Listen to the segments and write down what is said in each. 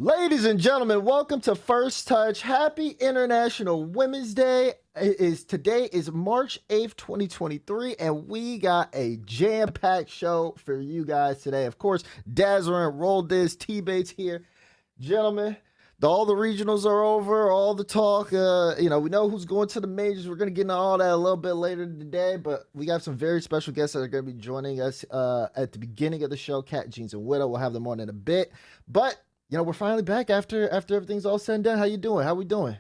Ladies and gentlemen, welcome to First Touch. Happy International Women's Day. Today is March 8th, 2023, and we got a jam-packed show for you guys today. Of course, Dazzler and Roll This, T-Bates here. Gentlemen, all the regionals are over, all the talk. We know who's going to the majors. We're going to get into all that a little bit later today, but we got some very special guests that are going to be joining us at the beginning of the show, CatJeans and Widow. We'll have them on in a bit, but we're finally back after everything's all said and done. How you doing? How we doing?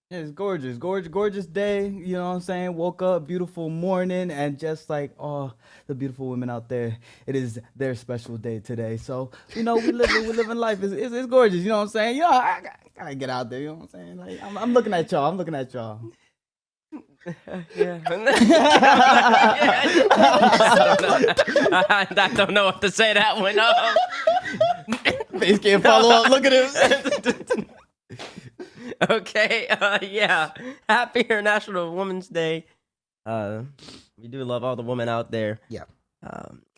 Yeah, it's gorgeous day. You know what I'm saying? Woke up, beautiful morning, and just like all the beautiful women out there, it is their special day today. So, we living life. It's gorgeous. You know what I'm saying? I gotta get out there. You know what I'm saying? Like, I'm looking at y'all. Yeah. I don't know what to say that one. Face can't follow up. Look at him. Okay. Yeah. Happy International Women's Day. We do love all the women out there. Yeah.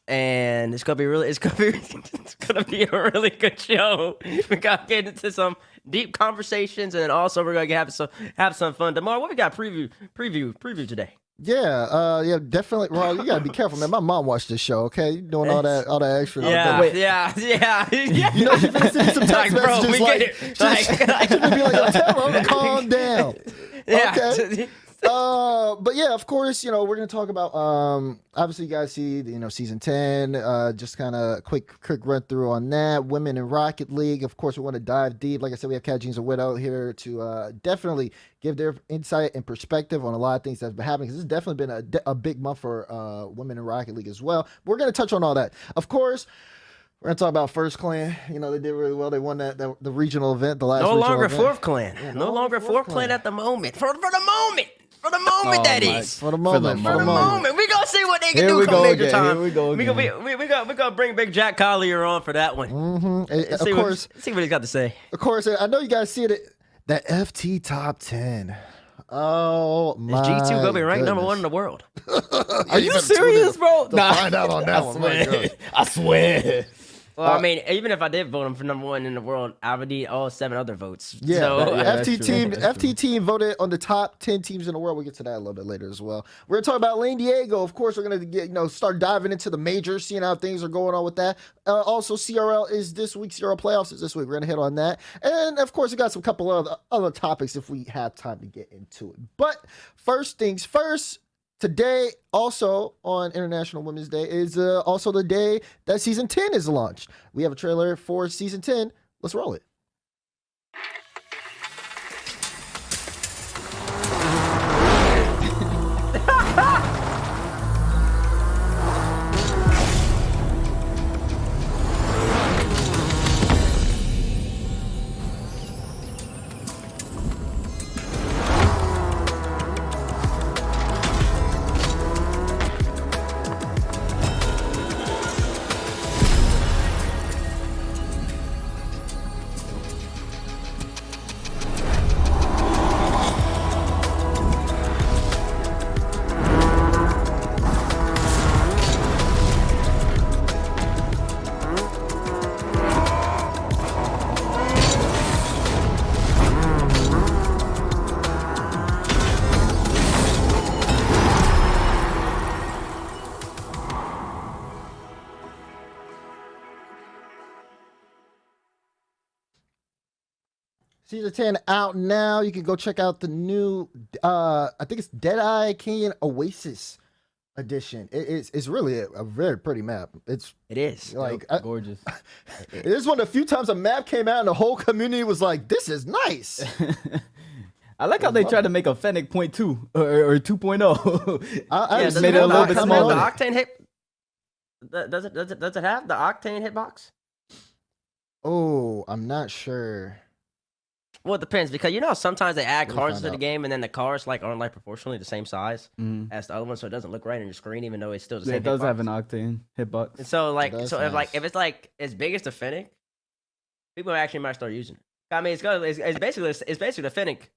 And it's gonna be a really good show. We gotta get into some deep conversations, and also we're gonna have some fun tomorrow. What we got preview today? Yeah, definitely. Well, you gotta be careful, man. My mom watched this show. Okay, you doing all that extra. Yeah. You know, she's been sending some text messages she's gonna be like, tell her to calm down. Yeah. Okay. But yeah, of course, we're gonna talk about obviously you guys see season 10, just kind of quick run through on that. Women in Rocket League, of course, we want to dive deep. Like I said, we have CatJeans and Widow here to definitely give their insight and perspective on a lot of things that's been happening, because this has definitely been a big month for women in Rocket League as well. We're gonna touch on all that, of course. We're gonna talk about First Clan. They did really well. They won the regional event, the last. No longer event. Fourth Clan. Yeah, no longer Fourth Clan at the moment. For the moment. For the moment, Oh, that my- is. For the moment. We gonna see what they can Here do we come go major again. time. Here we go We gonna bring Big Jack Collier on for that one. Mm-hmm. Of See course, see what he's got to say. of course. I know you guys see it. That FT top 10. Oh my! Is G2 gonna be ranked goodness. #1 in the world? Are you serious, bro? To find out on that one. My God. I swear. Well, I mean, even if I did vote him for #1 in the world, I would need all 7 other votes. Yeah, So, that's FT true. team. That's FT team voted on the top 10 teams in the world. We'll get to that a little bit later as well. We're gonna talk about LAN Diego. Of course, we're gonna get start diving into the majors, seeing how things are going on with that. Also, CRL is this week. CRL playoffs is this week. We're gonna hit on that, and of course, we got some couple of other topics if we have time to get into it. But first things first. Today, also on International Women's Day, is also the day that Season 10 is launched. We have a trailer for Season 10. Let's roll it. Season 10 out now. You can go check out the new, I think it's Deadeye Canyon Oasis edition. It's really a very pretty map. it is. Like, Gorgeous. it is one of the few times a map came out and the whole community was like, this is nice. I like how they tried to make a Fennec 0.2 or 2.0. I does made it it a have little the- bit does it have smaller. The Octane hit. Does it have the Octane hitbox? Oh, I'm not sure. Well, it depends, because sometimes they add We'll cars find to the out. game, and then the cars aren't proportionally the same size Mhm. as the other one, so it doesn't look right on your screen, even though it's still the Yeah, same. it does hitbox. have an Octane hitbox. And so does, if nice. if it's as big as the Fennec, people actually might start using it. I mean, it's basically the Fennec,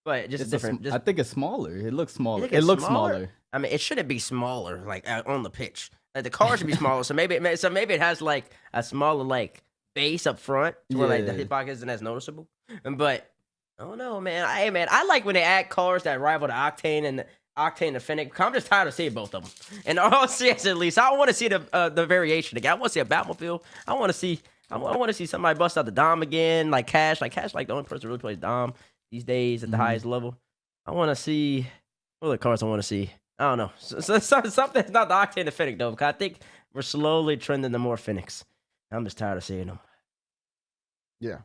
but just It's different. I think it's smaller. It looks smaller. think It it's looks smaller? smaller. I mean, it shouldn't be smaller on the pitch. Like the car should be smaller, so maybe it has like a smaller bass up front to where like the Yeah. hitbox isn't as noticeable. But I don't know, man. I like when they add cars that rival the Octane and Fennec. I'm just tired of seeing both of them. And all CS at least, I want to see the variation again. I want to see a Batmobile. I want to see somebody bust out the Dom again, like Cash. Like Cash, like the only person who really plays Dom these days at the highest level. I want to see what other cars I want to see. I don't know. Something that's not the Octane and Fennec though, because I think we're slowly trending to more Fennecs. I'm just tired of seeing them. Yeah.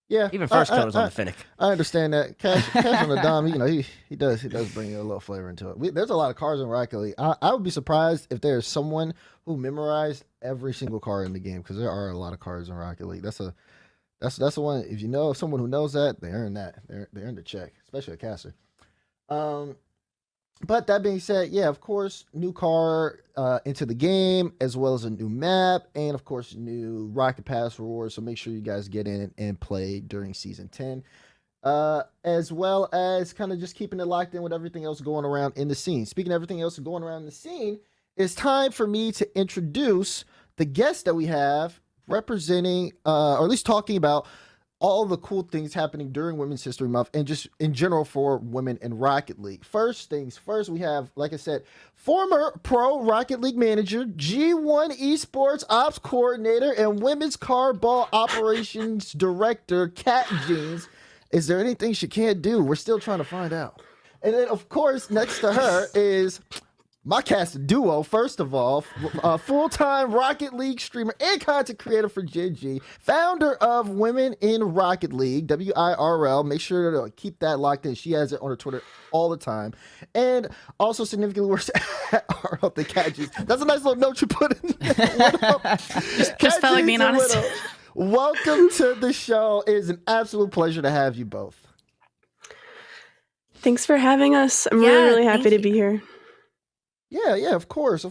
Yeah. Even first colors on the Fennec. I understand that. Cash on the Dom, he does bring a little flavor into it. There's a lot of cars in Rocket League. I would be surprised if there's someone who memorized every single car in the game, because there are a lot of cars in Rocket League. That's the one. If you know someone who knows that, they earn that. They earn the check, especially a caster. But that being said, yeah, of course, new car into the game, as well as a new map, and of course, new Rocket Pass rewards. So make sure you guys get in and play during Season 10. As well as kind of just keeping it locked in with everything else going around in the scene. Speaking of everything else going around in the scene, it's time for me to introduce the guest that we have representing, or at least talking about, all the cool things happening during Women's History Month and just in general for women in Rocket League. First things first, we have, like I said, former pro Rocket League manager, G1 Esports Ops Coordinator, and Women's Cardball Operations Director, CatJeans. Is there anything she can't do? We're still trying to find out. And then, of course, next to her is my cast duo, first of all, full-time Rocket League streamer and content creator for GenG, founder of Women in Rocket League, WIRL. Make sure to keep that locked in. She has it on her Twitter all the time. And also significantly worse at RL the CatJeans. That's a nice little note you put in there. Just felt like being honest. Welcome to the show. It is an absolute pleasure to have you both. Thanks for having us. I'm really happy to be here. Yeah, of course.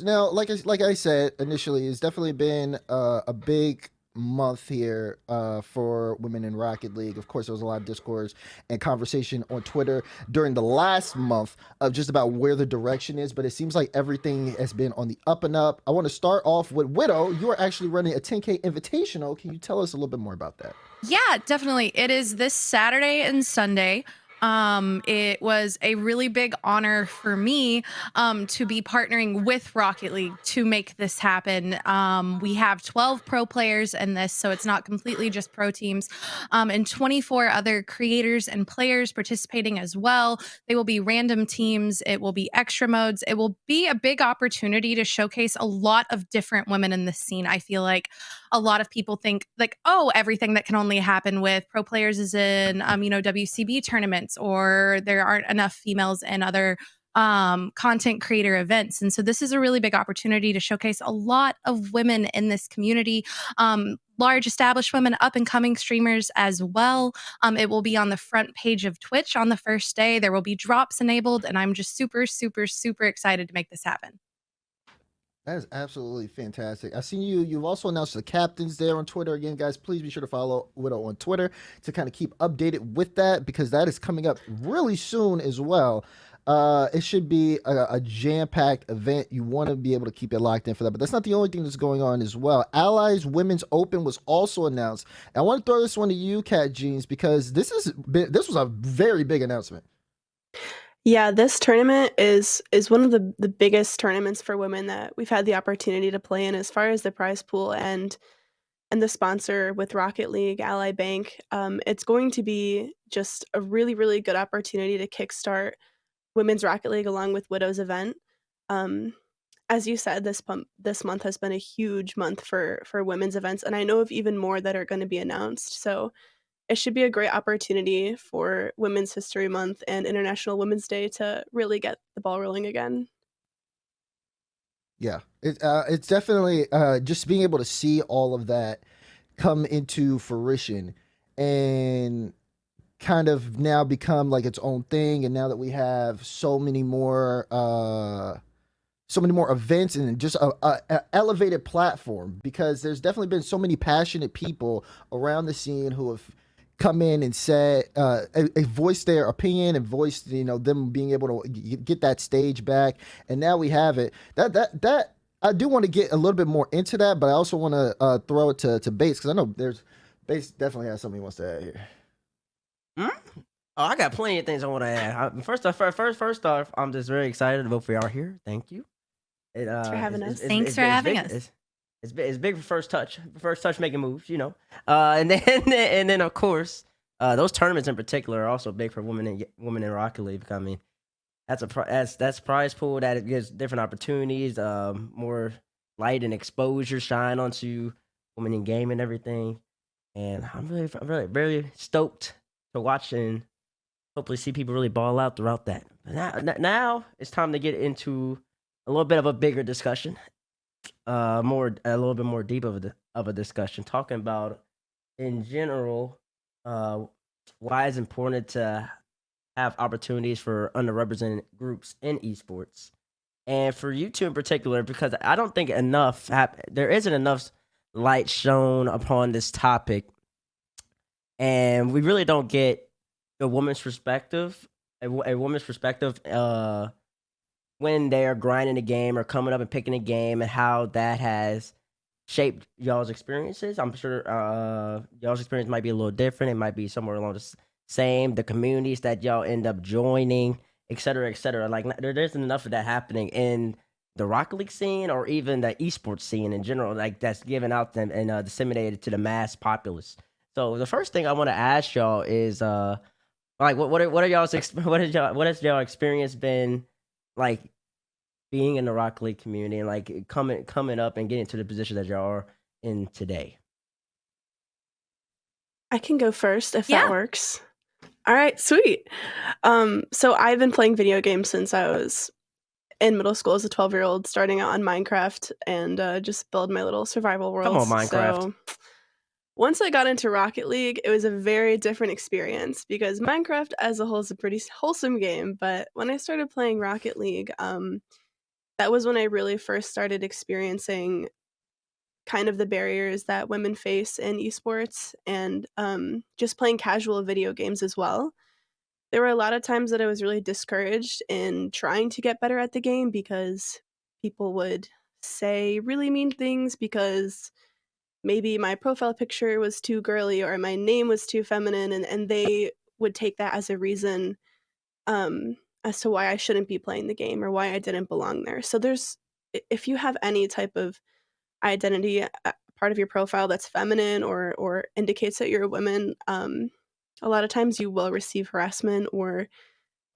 Now, like I said initially, it's definitely been a big month here for women in Rocket League. Of course, there was a lot of discourse and conversation on Twitter during the last month of just about where the direction is, but it seems like everything has been on the up and up. I want to start off with Widow. You are actually running a 10K Invitational. Can you tell us a little bit more about that? Yeah, definitely. It is this Saturday and Sunday. It was a really big honor for me to be partnering with Rocket League to make this happen. We have 12 pro players in this, so it's not completely just pro teams, and 24 other creators and players participating as well. They will be random teams. It will be extra modes. It will be a big opportunity to showcase a lot of different women in the scene. I feel like a lot of people think like, oh, everything that can only happen with pro players is in, WCB tournaments, or there aren't enough females in other content creator events. And so this is a really big opportunity to showcase a lot of women in this community, large established women, up and coming streamers as well. It will be on the front page of Twitch on the first day. There will be drops enabled, and I'm just super, super, super excited to make this happen. That is absolutely fantastic. I see you've also announced the captains there on Twitter. Again, guys, please be sure to follow Widow on Twitter to kind of keep updated with that, because that is coming up really soon as well. It should be a jam-packed event. You want to be able to keep it locked in for that. But that's not the only thing that's going on as well. Allies Women's Open was also announced. And I want to throw this one to you, CatJeans, because this was a very big announcement. Yeah, this tournament is one of the biggest tournaments for women that we've had the opportunity to play in, as far as the prize pool and the sponsor with Rocket League, Ally Bank. It's going to be just a really, really good opportunity to kickstart Women's Rocket League along with Widow's event. As you said, this month has been a huge month for women's events, and I know of even more that are going to be announced. So it should be a great opportunity for Women's History Month and International Women's Day to really get the ball rolling again. Yeah, it's definitely just being able to see all of that come into fruition and kind of now become like its own thing. And now that we have so many more events and just a elevated platform, because there's definitely been so many passionate people around the scene who have come in and said, voice their opinion and voice, them being able to get that stage back. And now we have it. That I do want to get a little bit more into that, but I also want to throw it to Bates because I know Bates definitely has something he wants to add here. Hmm? Oh, I got plenty of things I want to add. First off, I'm just very excited about we are here. Thank you. Thanks for having us. Thanks for having big, us. It's big for first touch. First touch making moves, you know. And then of course, those tournaments in particular are also big for women in Rocket League. I mean, that's prize pool that it gives different opportunities, more light and exposure shine onto women in game and everything. And I'm really stoked to watch and hopefully see people really ball out throughout that. But now it's time to get into a little bit of a bigger discussion, a little bit more deep of a discussion, talking about in general, why it's important to have opportunities for underrepresented groups in esports, and for you two in particular, because I don't think there isn't enough light shown upon this topic, and we really don't get a woman's perspective, a woman's perspective, when they're grinding the game or coming up and picking a game, and how that has shaped y'all's experiences. I'm sure y'all's experience might be a little different. It might be somewhere along the same. The communities that y'all end up joining, et cetera, et cetera. Like there isn't enough of that happening in the Rocket League scene or even the esports scene in general. Like that's given out and disseminated to the mass populace. So the first thing I want to ask y'all is like what are y'all's what has y'all experience been like being in the Rocket League community and like coming up and getting to the position that y'all are in today? I can go first if Yeah. that works. All right, sweet. So I've been playing video games since I was in middle school as a 12-year-old, starting out on Minecraft and just build my little survival worlds. Come on, Minecraft. So once I got into Rocket League, it was a very different experience because Minecraft as a whole is a pretty wholesome game. But when I started playing Rocket League, that was when I really first started experiencing kind of the barriers that women face in esports and just playing casual video games as well. There were a lot of times that I was really discouraged in trying to get better at the game because people would say really mean things because maybe my profile picture was too girly or my name was too feminine, and they would take that as a reason as to why I shouldn't be playing the game or why I didn't belong there. So if you have any type of identity part of your profile that's feminine or indicates that you're a woman, a lot of times you will receive harassment or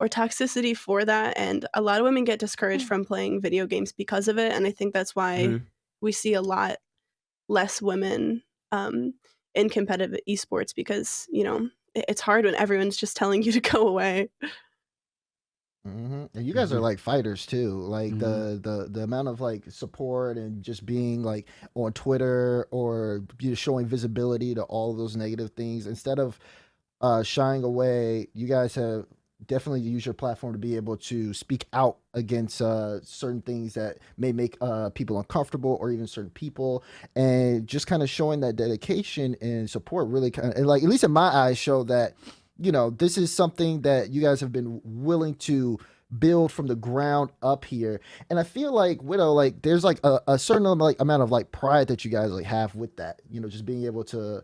toxicity for that, and a lot of women get discouraged from playing video games because of it. And I think that's why we see a lot less women in competitive esports because it's hard when everyone's just telling you to go away. And you guys are like fighters too. Like the amount of like support and just being like on Twitter or showing visibility to all of those negative things instead of shying away. You guys have definitely used your platform to be able to speak out against certain things that may make people uncomfortable or even certain people, and just kind of showing that dedication and support really kind of, and like at least in my eyes, show that this is something that you guys have been willing to build from the ground up here. And I feel like Widow, like there's like a certain amount of like pride that you guys like have with that, just being able to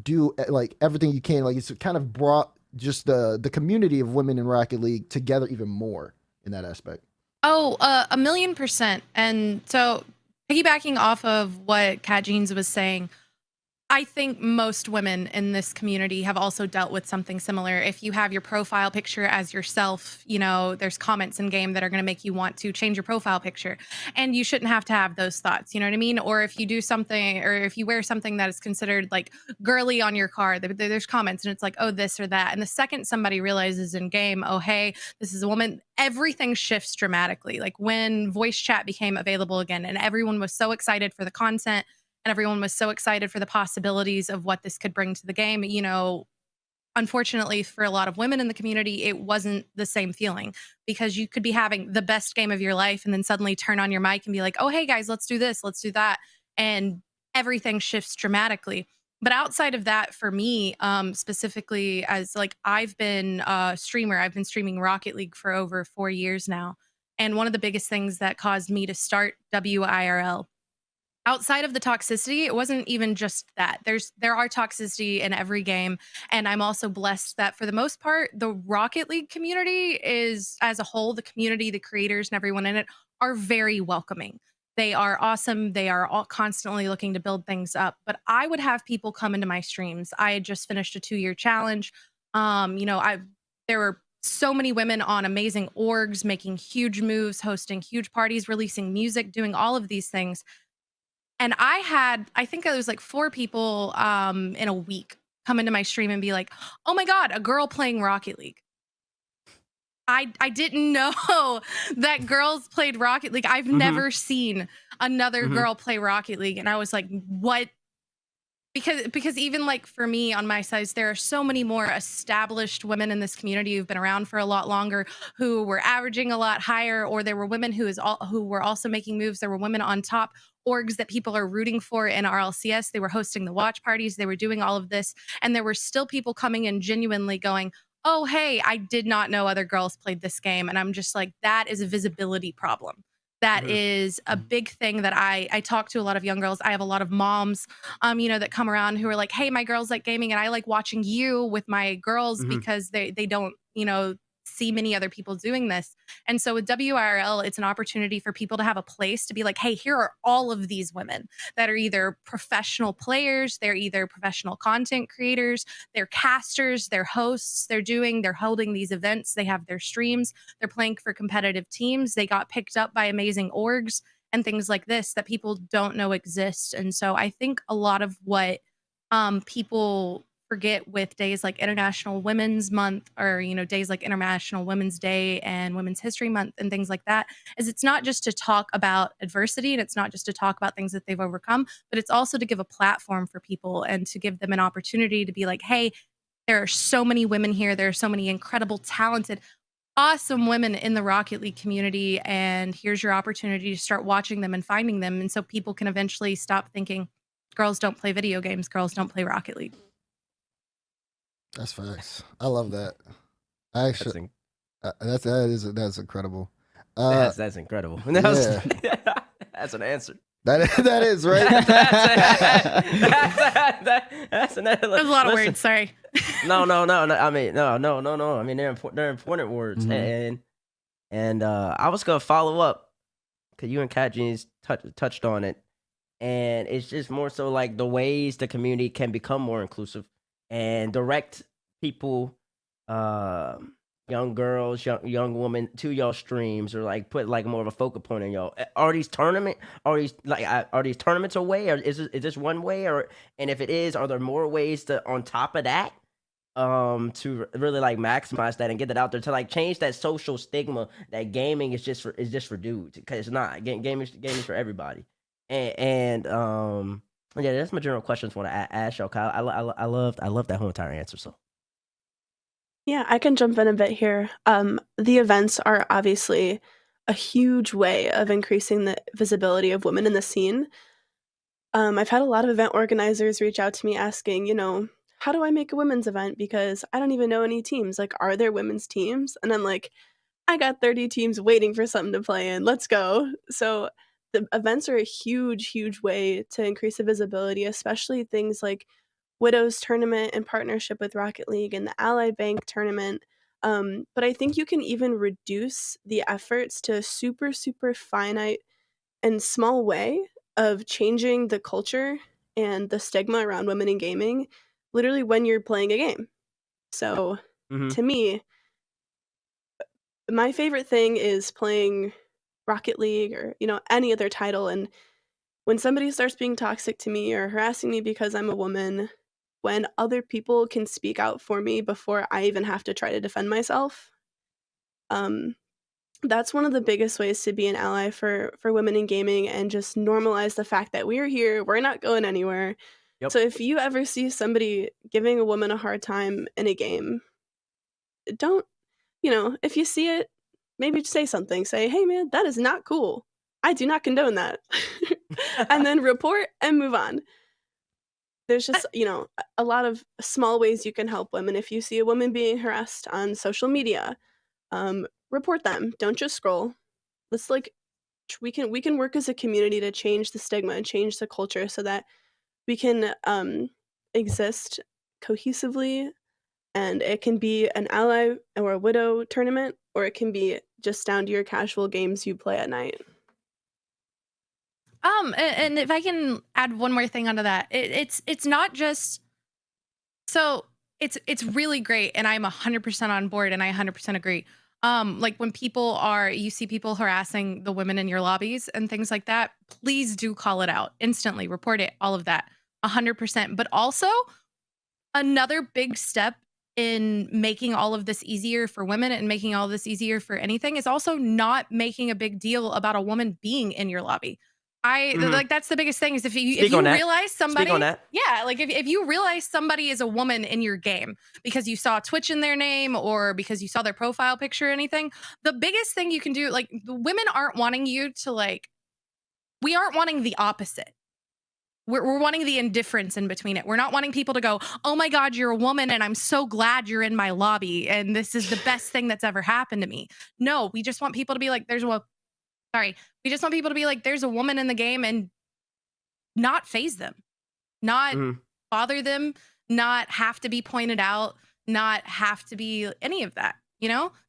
do like everything you can. Like it's kind of brought just the community of women in Rocket League together even more in that aspect. Oh, 1,000,000%. And so piggybacking off of what CatJeans was saying, I think most women in this community have also dealt with something similar. If you have your profile picture as yourself, there's comments in game that are going to make you want to change your profile picture. And you shouldn't have to have those thoughts. You know what I mean? Or if you do something, or if you wear something that is considered like girly on your car, there's comments and it's like, oh, this or that. And the second somebody realizes in game, oh, hey, this is a woman, everything shifts dramatically. Like when voice chat became available again and everyone was so excited for the content, and everyone was so excited for the possibilities of what this could bring to the game. Unfortunately for a lot of women in the community, it wasn't the same feeling because you could be having the best game of your life and then suddenly turn on your mic and be like, oh, hey guys, let's do this, let's do that. And everything shifts dramatically. But outside of that, for me, specifically as like I've been a streamer, I've been streaming Rocket League for over 4 years now. And one of the biggest things that caused me to start WIRL, outside of the toxicity, it wasn't even just that. There are toxicity in every game, and I'm also blessed that for the most part, the Rocket League community is, as a whole, the community, the creators, and everyone in it are very welcoming. They are awesome. They are all constantly looking to build things up. But I would have people come into my streams. I had just finished a 2-year challenge. There were so many women on amazing orgs, making huge moves, hosting huge parties, releasing music, doing all of these things. And I think it was like 4 people in a week come into my stream and be like, "Oh my God, a girl playing Rocket League." I didn't know that girls played Rocket League. I've never seen another girl play Rocket League. And I was like, what? Because even like for me on my size, there are so many more established women in this community who've been around for a lot longer, who were averaging a lot higher, or there were women who were also making moves. There were women on top orgs that people are rooting for in RLCS. They were hosting the watch parties. They were doing all of this, and there were still people coming in genuinely going, "Oh, hey, I did not know other girls played this game," and I'm just like, that is a visibility problem. That is a big thing that I talk to a lot of young girls. I have a lot of moms, that come around who are like, "Hey, my girls like gaming, and I like watching you with my girls because they don't, see many other people doing this." And so with WIRL, it's an opportunity for people to have a place to be like, "Hey, here are all of these women that are either professional players, they're either professional content creators, they're casters, they're hosts, they're holding these events, they have their streams, they're playing for competitive teams, they got picked up by amazing orgs and things like this that people don't know exist." And so I think a lot of what people forget with days like International Women's Month, or days like International Women's Day and Women's History Month and things like that, is it's not just to talk about adversity, and it's not just to talk about things that they've overcome, but it's also to give a platform for people and to give them an opportunity to be like, "Hey, there are so many women here, there are so many incredible, talented, awesome women in the Rocket League community, and here's your opportunity to start watching them and finding them." And so people can eventually stop thinking girls don't play video games, girls don't play Rocket League. That's facts. I love that. I actually, that's incredible. That's incredible. Yeah. That's an answer. That is right. That's an There's a lot of words. Sorry. No. I mean, no. I mean, they're important words, and I was gonna follow up because you and CatJeans touched on it, and it's just more so like the ways the community can become more inclusive and direct people, young girls, young women to y'all streams, or like put like more of a focal point on y'all. Are these tournaments a way, or is this one way, or, and if it is, are there more ways to on top of that to really like maximize that and get that out there, to like change that social stigma that gaming is just for dudes, because it's not. Gaming is for everybody. And yeah, that's my general questions I want to ask y'all. Kyle, I love that whole entire answer. So Yeah, I can jump in a bit here. The events are obviously a huge way of increasing the visibility of women in the scene. I've had a lot of event organizers reach out to me asking, how do I make a women's event? Because I don't even know any teams. Like, are there women's teams? And I'm like, I got 30 teams waiting for something to play in. Let's go. So the events are a huge, huge way to increase the visibility, especially things like Widow's tournament in partnership with Rocket League and the Ally Bank tournament. But I think you can even reduce the efforts to a super, super finite and small way of changing the culture and the stigma around women in gaming, literally when you're playing a game. So to me, my favorite thing is playing Rocket League or, any other title. And when somebody starts being toxic to me or harassing me because I'm a woman, when other people can speak out for me before I even have to try to defend myself, that's one of the biggest ways to be an ally for women in gaming and just normalize the fact that we're here, we're not going anywhere. Yep. So if you ever see somebody giving a woman a hard time in a game, don't, if you see it, maybe say something. Say, "Hey man, that is not cool. I do not condone that." And then report and move on. There's just, a lot of small ways you can help women. If you see a woman being harassed on social media, report them. Don't just scroll. let's like we can work as a community to change the stigma and change the culture so that we can exist cohesively, and it can be an ally or a widow tournament, or it can be just down to your casual games you play at night. And if I can add one more thing onto that, it's not just so it's really great, and I'm 100% on board, and I 100% agree. Like when you see people harassing the women in your lobbies and things like that, please do call it out instantly, report it, all of that, 100%. But also another big step in making all of this easier for women and making all this easier for anything is also not making a big deal about a woman being in your lobby. Like that's the biggest thing is if you realize somebody, yeah, like if you realize somebody is a woman in your game because you saw Twitch in their name or because you saw their profile picture or anything, the biggest thing you can do, like the women aren't wanting you to we aren't wanting the opposite. We're wanting the indifference in between it. We're not wanting people to go, oh my God, you're a woman and I'm so glad you're in my lobby and this is the best thing that's ever happened to me. No, we just want people to be like, we just want people to be like, there's a woman in the game and not phase them, not bother them, not have to be pointed out, not have to be any of that,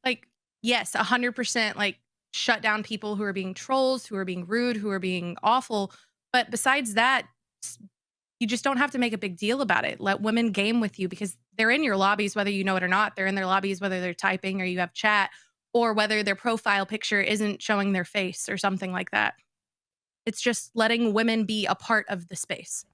Like, yes, 100% like shut down people who are being trolls, who are being rude, who are being awful. But besides that, you just don't have to make a big deal about it. Let women game with you because they're in your lobbies, whether you know it or not. They're in their lobbies, whether they're typing or you have chat, or whether their profile picture isn't showing their face or something like that. It's just letting women be a part of the space.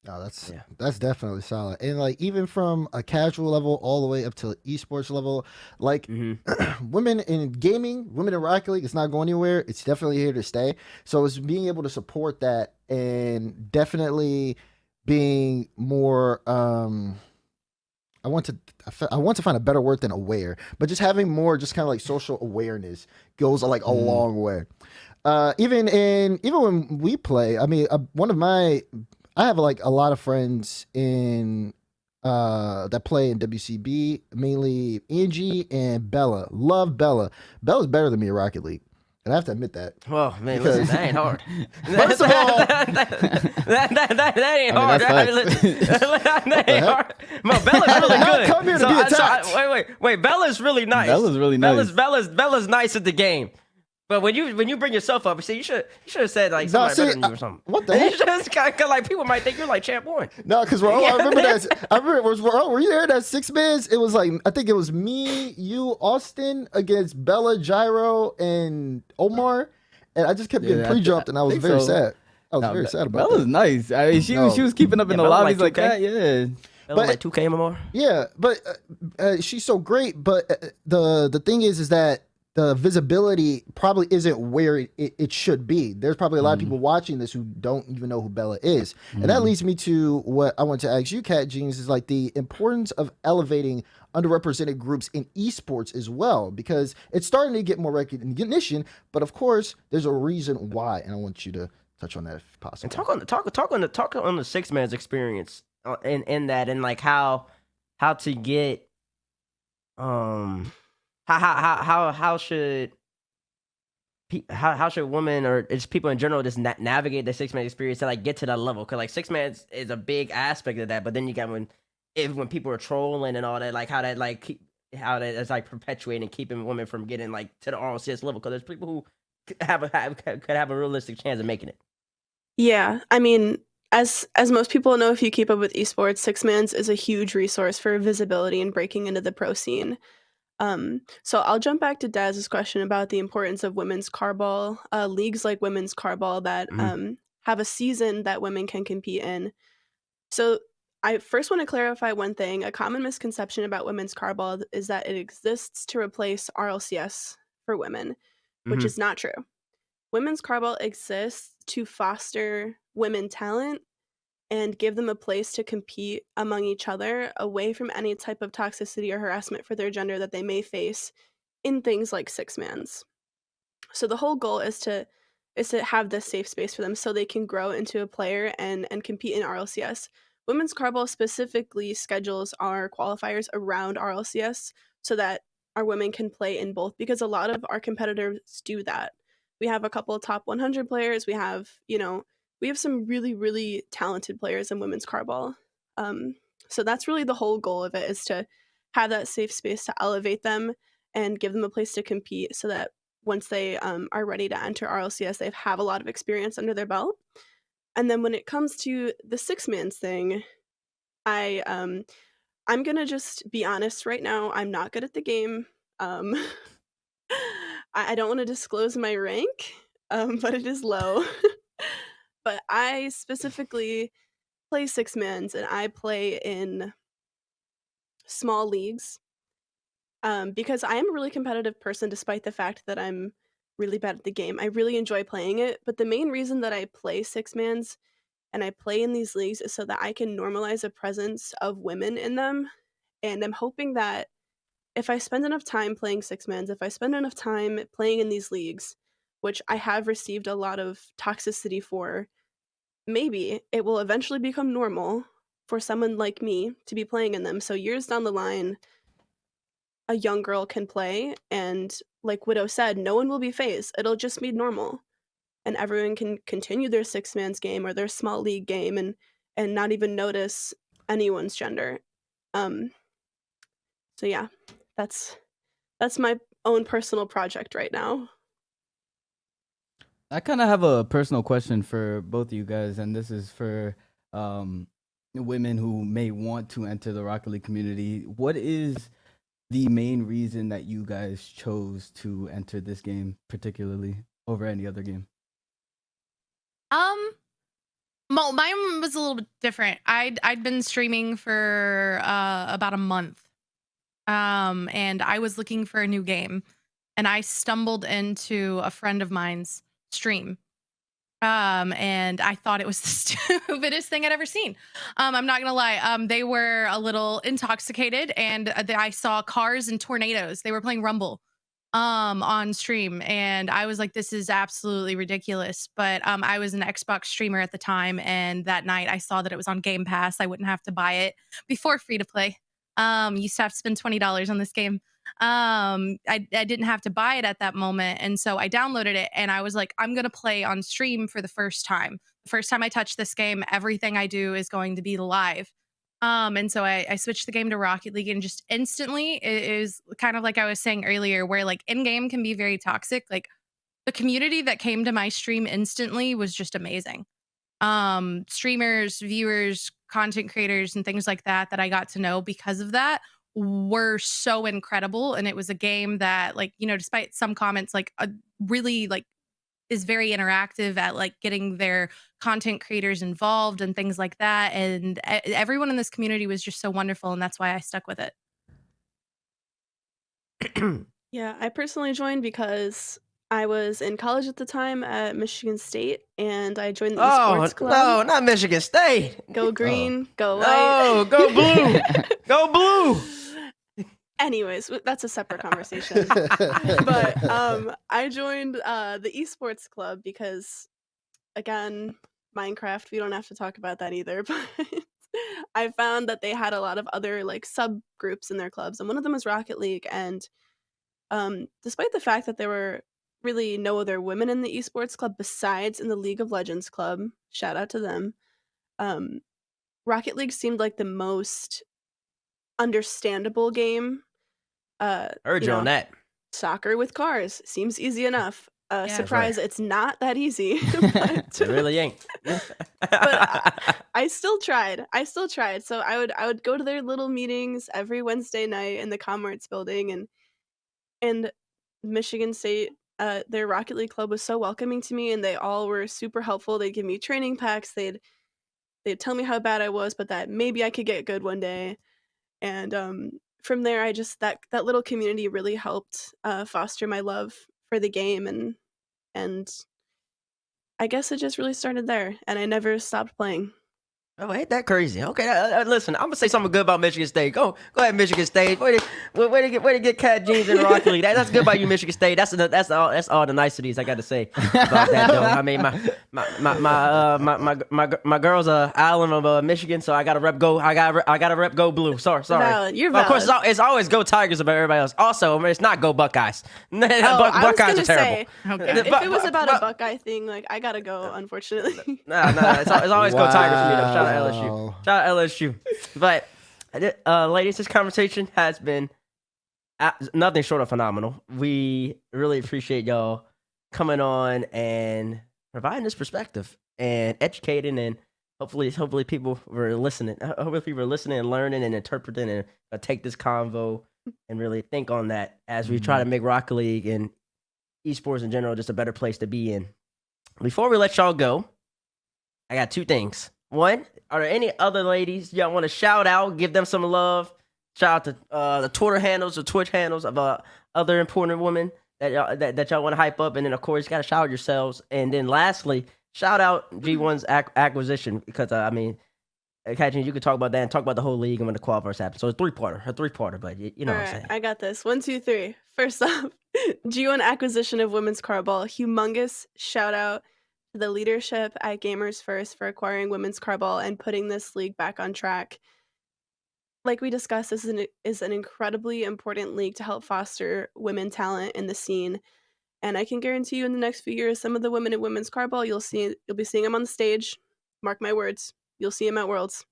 No, that's definitely solid. And like even from a casual level all the way up to esports level, like women in gaming, women in Rocket League, it's not going anywhere. It's definitely here to stay. So it's being able to support that and definitely being more I want to find a better word than aware, but just having more just kind of like social awareness goes like a long way. Even when we play, I mean, I have like a lot of friends in that play in WCB, mainly Angie and Bella. Love Bella. Bella's better than me in Rocket League. And I have to admit that. Well, man, listen, that ain't hard. First of all, that ain't hard. That ain't hard. No, Bella's really good. Come here to be attacked. Wait. Bella's really nice. Bella's really nice. Bella's nice at the game. But when you bring yourself up, you should have said like somebody better than you or something. What the heck? Cause like people might think you're like champ one. No, because I remember that. Were you there? That 6 minutes. It was like I think it was me, you, Austin against Bella, Gyro, and Omar, and I just kept getting pre-jumped, and I was very sad. I was very sad about Bella's that. nice. I mean, she was keeping up in the lobbies like that. Yeah. Bella like 2K more. Yeah, but she's so great. But the thing is that the visibility probably isn't where it should be. There's probably a lot of people watching this who don't even know who Bella is. And that leads me to what I want to ask you, CatJeans, is like the importance of elevating underrepresented groups in esports as well, because it's starting to get more recognition, but of course there's a reason why. And I want you to touch on that if possible. And talk on the 6-man's experience in that, and like how to get how should women or just people in general just navigate the 6-man experience to like get to that level? Because like 6-man is a big aspect of that, but then you got when people are trolling and all that, like how that's like perpetuating and keeping women from getting like to the RLCS level, because there's people who could have a realistic chance of making it. Yeah, I mean, as most people know, if you keep up with esports, 6-mans is a huge resource for visibility and breaking into the pro scene. So I'll jump back to Daz's question about the importance of women's carball, leagues like women's carball that have a season that women can compete in. So I first want to clarify one thing. A common misconception about women's carball is that it exists to replace RLCS for women, which is not true. Women's carball exists to foster women talent and give them a place to compete among each other away from any type of toxicity or harassment for their gender that they may face in things like 6-mans. So the whole goal is to have this safe space for them so they can grow into a player and compete in RLCS. Women's Carball specifically schedules our qualifiers around RLCS so that our women can play in both, because a lot of our competitors do that. We have a couple of top 100 players. We have, we have some really, really talented players in women's carball. So that's really the whole goal of it, is to have that safe space to elevate them and give them a place to compete, so that once they are ready to enter RLCS, they have a lot of experience under their belt. And then when it comes to the six-mans thing, I'm gonna just be honest right now. I'm not good at the game. Um, I don't want to disclose my rank, but it is low. But I specifically play six-mans, and I play in small leagues. Because I am a really competitive person, despite the fact that I'm really bad at the game. I really enjoy playing it, but the main reason that I play six-mans and I play in these leagues is so that I can normalize a presence of women in them. And I'm hoping that if I spend enough time playing six-mans, if I spend enough time playing in these leagues, which I have received a lot of toxicity for, maybe it will eventually become normal for someone like me to be playing in them. So years down the line, a young girl can play, and like Widow said, no one will be Faze. It'll just be normal, and everyone can continue their six-man's game or their small league game and not even notice anyone's gender. So yeah, that's my own personal project right now. I kind of have a personal question for both of you guys, and this is for women who may want to enter the Rocket League community. What is the main reason that you guys chose to enter this game particularly over any other game? Mine was a little bit different. I'd been streaming for about a month. And I was looking for a new game, and I stumbled into a friend of mine's stream. And I thought it was the stupidest thing I'd ever seen. I'm not gonna lie. They were a little intoxicated, and I saw cars and tornadoes. They were playing Rumble on stream, and I was like, this is absolutely ridiculous. But I was an Xbox streamer at the time, and that night I saw that it was on Game Pass. I wouldn't have to buy it before free to play. You used to have to spend $20 on this game. I didn't have to buy it at that moment, and so I downloaded it, and I was like, I'm gonna play on stream for the first time. The first time I touch this game, everything I do is going to be live. And so I switched the game to Rocket League, and just instantly it is kind of like I was saying earlier, where like in game can be very toxic. Like the community that came to my stream instantly was just amazing. Streamers, viewers, content creators, and things like that I got to know because of that were so incredible. And it was a game that, like, despite some comments, like really like is very interactive at like getting their content creators involved and things like that. And everyone in this community was just so wonderful, and that's why I stuck with it. Yeah, I personally joined because I was in college at the time at Michigan State, and I joined the esports club. No, not Michigan State. Go green, go white. No, go blue. Go blue. Anyways, that's a separate conversation. But I joined the esports club because, again, Minecraft, we don't have to talk about that either, but I found that they had a lot of other like subgroups in their clubs, and one of them was Rocket League. And despite the fact that there were really no other women in the esports club besides in the League of Legends club, shout out to them, Rocket League seemed like the most understandable game. Heard you on that. Soccer with cars seems easy enough. Yeah. Surprise, it's not that easy. It really ain't. But I still tried. So I would go to their little meetings every Wednesday night in the Commerce building, and Michigan State, their Rocket League club was so welcoming to me, and they all were super helpful. They'd give me training packs. They'd tell me how bad I was, but that maybe I could get good one day. And from there, I just that little community really helped foster my love for the game, and I guess it just really started there, and I never stopped playing. Oh, ain't that crazy? Okay, listen, I'm gonna say something good about Michigan State. Go ahead, Michigan State. Way to get CatJeans and Rocket League. That's good about you, Michigan State. That's all the niceties I got to say about that, though. I mean, my girl's Island of Michigan, so I got to rep go. I got to rep go blue. Sorry. Valid. You're Well, of course, valid. it's always go Tigers about everybody else. Also, it's not go Buckeyes. Oh, I was Buckeyes gonna are terrible. say, Okay. if it was about a Buckeye thing, like I gotta go, unfortunately. Nah, it's always go Tigers for me, though. Shout out LSU. Wow. Shout out LSU. But, ladies, this conversation has been nothing short of phenomenal. We really appreciate y'all coming on and providing this perspective and educating, and hopefully people were listening. Hopefully people are listening and learning and interpreting and take this convo and really think on that as we try to make Rocket League and esports in general just a better place to be in. Before we let y'all go, I got two things. One, are there any other ladies y'all want to shout out, give them some love? Shout out to the Twitter handles or Twitch handles of other important women that y'all want to hype up. And then, of course, you got to shout out yourselves. And then lastly, shout out G1's acquisition because, I mean, CatJeans, you could talk about that and talk about the whole league and when the qualifiers happen. So it's a three-parter, but you know All what I'm right, saying. I got this. 1, 2, 3. First off, G1 acquisition of women's carball. Humongous shout out to the leadership at Gamers First for acquiring women's carball and putting this league back on track. Like we discussed, this is an incredibly important league to help foster women talent in the scene. And I can guarantee you in the next few years, some of the women in women's carball, you'll be seeing them on the stage. Mark my words. You'll see them at Worlds.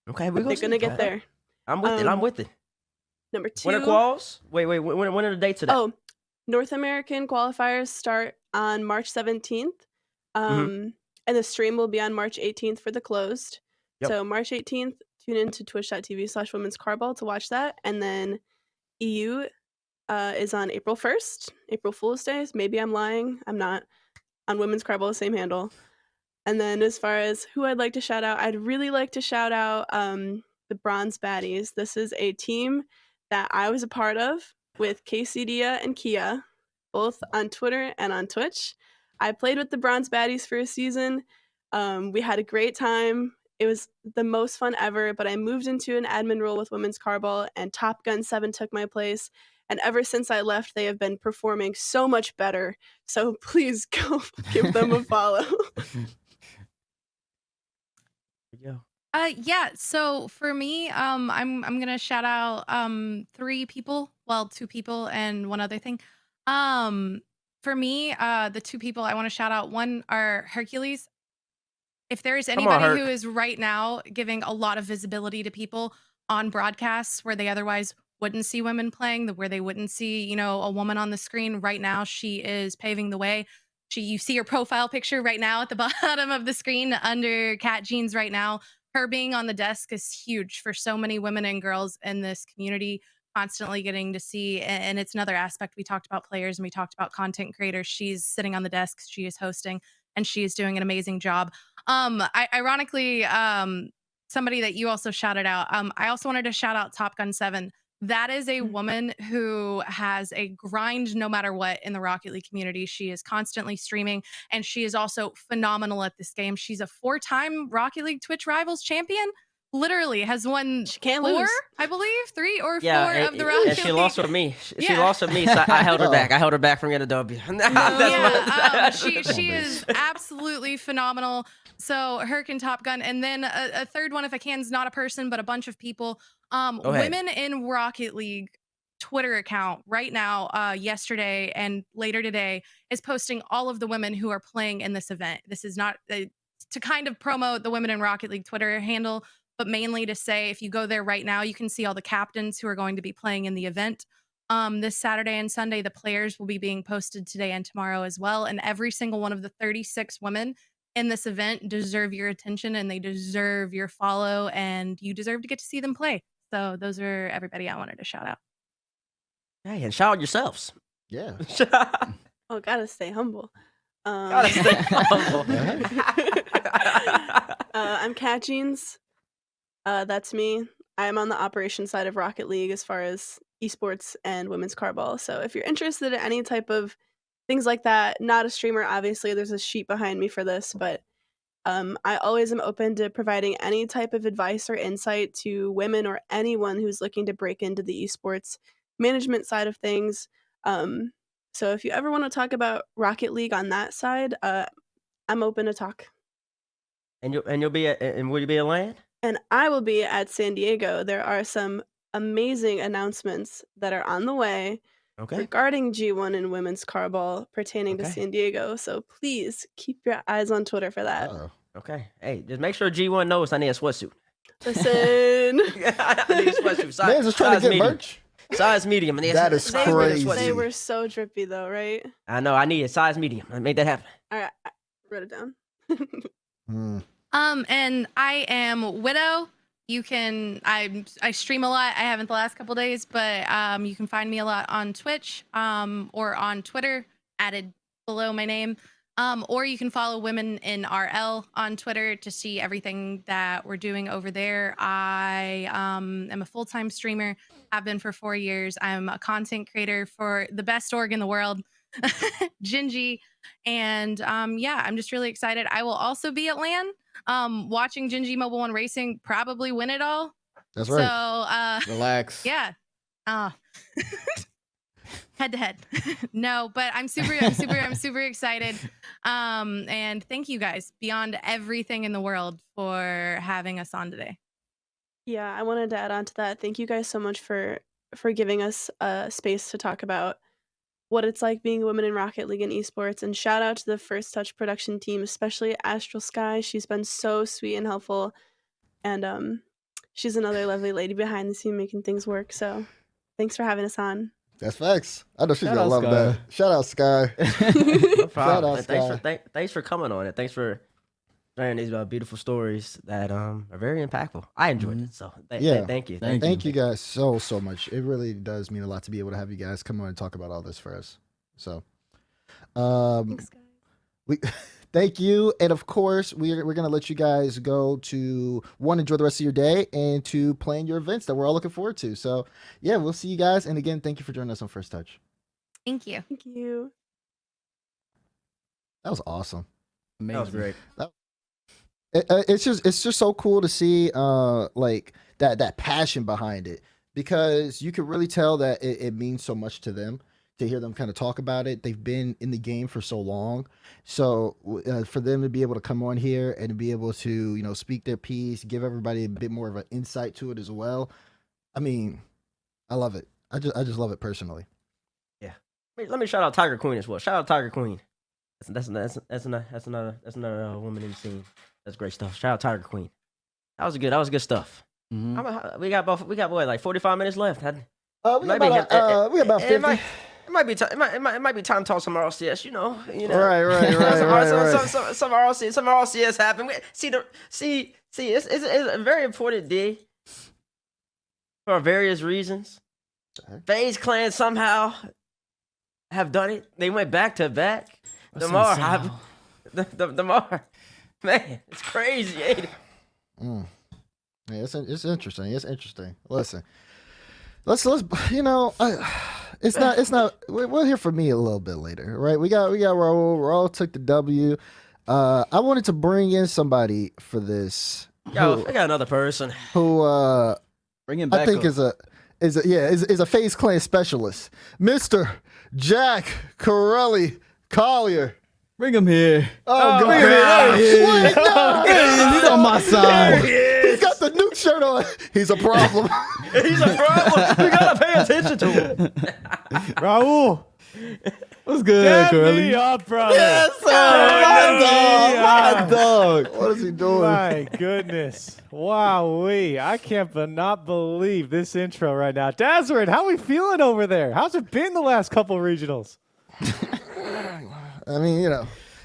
Okay, But they're going to get there. I'm with it. I'm with it. Number 2. When are quals? Wait. When are the dates of that? Oh, North American qualifiers start on March 17th. And the stream will be on March 18th for the closed. Yep. So March 18th, tune in to twitch.tv/women's carball to watch that. And then EU is on April 1st, April Fool's Day. Maybe I'm lying. I'm not. On women's carball, same handle. And then as far as who I'd like to shout out, I'd really like to shout out the Bronze Baddies. This is a team that I was a part of with Casey Dia and Kia, both on Twitter and on Twitch. I played with the Bronze Baddies for a season. We had a great time. It was the most fun ever, but I moved into an admin role with Women's Carball, and Top Gun 7 took my place. And ever since I left, they have been performing so much better. So please go give them a follow. Yeah. Yeah. So for me, I'm gonna shout out 3 people. Well, 2 people and one other thing. For me, the 2 people I want to shout out. One are Hercules. If there is Come on, anybody Herc. who is right now giving a lot of visibility to people on broadcasts where they otherwise wouldn't see women playing, where they wouldn't see, a woman on the screen, right now she is paving the way. You see her profile picture right now at the bottom of the screen under CatJeans right now. Her being on the desk is huge for so many women and girls in this community, constantly getting to see. And it's another aspect. We talked about players and we talked about content creators. She's sitting on the desk, she is hosting, and she is doing an amazing job. Ironically, somebody that you also shouted out, I also wanted to shout out Top Gun 7. That is a woman who has a grind no matter what in the Rocket League community. She is constantly streaming, and she is also phenomenal at this game. She's a 4-time Rocket League Twitch Rivals champion. Literally has won She can't 4, lose. I believe, 3 or 4 Yeah, of the Rocket and she League. lost with me. She Yeah. lost with me, so I held her back. I held her back from getting a W. She is absolutely phenomenal. So Herc and Top Gun, and then a third one, if I can, is not a person but a bunch of people. ahead. Women in Rocket League Twitter account right now, yesterday and later today, is posting all of the women who are playing in this event. This is not to kind of promote the Women in Rocket League Twitter handle, but mainly to say if you go there right now, you can see all the captains who are going to be playing in the event. This Saturday and Sunday, the players will be being posted today and tomorrow as well. And every single one of the 36 women in this event deserve your attention, and they deserve your follow, and you deserve to get to see them play. So those are everybody I wanted to shout out. Hey, and shout out yourselves. Yeah. Oh, gotta stay humble. Gotta stay humble. I'm CatJeans. That's me. I'm on the operations side of Rocket League as far as esports and women's carball. So if you're interested in any type of things like that, not a streamer, obviously, there's a sheet behind me for this, but I always am open to providing any type of advice or insight to women or anyone who's looking to break into the esports management side of things. So if you ever want to talk about Rocket League on that side, I'm open to talk. And you'll be will you be at LAN? And I will be at San Diego. There are some amazing announcements that are on the way Okay. regarding G1 and women's carball pertaining to Okay. San Diego. So please keep your eyes on Twitter for that. Uh-oh. Okay. Hey, just make sure G1 knows I need a sweatsuit. Listen. I need a sweatsuit. Man's just trying to get medium. merch. Size medium. That is I need a crazy. sweatsuit. They were so drippy though, right? I know. I need a size medium. Make that happen. All right, I wrote it down. And I am Widow. You can I stream a lot. I haven't the last couple days, but you can find me a lot on Twitch or on Twitter, added below my name. Or you can follow Women in RL on Twitter to see everything that we're doing over there. I am a full-time streamer. Have been for 4 years. I'm a content creator for the best org in the world, GenG. And yeah, I'm just really excited. I will also be at LAN watching GenG Mobile One Racing probably win it all. That's right. So Relax. yeah. Head to head. No, but I'm super excited. And thank you guys beyond everything in the world for having us on today. Yeah, I wanted to add on to that. Thank you guys so much for giving us a space to talk about what it's like being a woman in Rocket League and Esports. And shout out to the First Touch production team, especially Astral Sky. She's been so sweet and helpful. And she's another lovely lady behind the scene making things work. So thanks for having us on. That's facts. I know she's Shout gonna out, love Sky. that. Shout out, Sky. No problem. out, Thanks for coming on it. Thanks for sharing these beautiful stories that are very impactful. I enjoyed it. So thank you. Thank you guys so much. It really does mean a lot to be able to have you guys come on and talk about all this for us. So, Thanks, guys. we thank you, and of course we're gonna let you guys go to enjoy the rest of your day, and to plan your events that we're all looking forward to. So yeah, we'll see you guys, and again, thank you for joining us on First Touch. Thank you. Thank you. That was awesome. Amazing. That was great. It's just so cool to see like that passion behind it, because you can really tell that it means so much to them to hear them kind of talk about it. They've been in the game for so long, so for them to be able to come on here and be able to speak their piece, give everybody a bit more of an insight to it as well. I mean, I love it. I just love it personally. Yeah. Let me shout out Tiger Queen as well. Shout out Tiger Queen. That's another woman in the scene. That's great stuff. Shout out Tiger Queen. That was good stuff. Mhm. We got what, like 45 minutes left. We got about 50. It might be time. It might be time to talk some RLCS. You know. Right. Some RLCS happen. See. It's a very important day for various reasons. Faze clan somehow have done it. They went back to back. Damar, man, it's crazy, ain't it? Yeah, it's interesting. It's interesting. Listen, let's it's not. We'll hear from me a little bit later, right? We got Raul. Raul took the W. I wanted to bring in somebody for this. Yo, I got another person who Bring him back. I think is a Faze clan specialist, Mr. Jack Corelli Collier. Bring him here. Oh, God. bring him here. Wait, no. He's on my side. He's got the nuke shirt on. He's a problem. He's a problem. We gotta pay attention to him. Raul, What's good, get Corelli? me up, brother. Yes, sir. My My dog. What is he doing? My goodness. Wowee. I can't not believe this intro right now. Dazrin, how we feeling over there? How's it been the last couple regionals? I mean,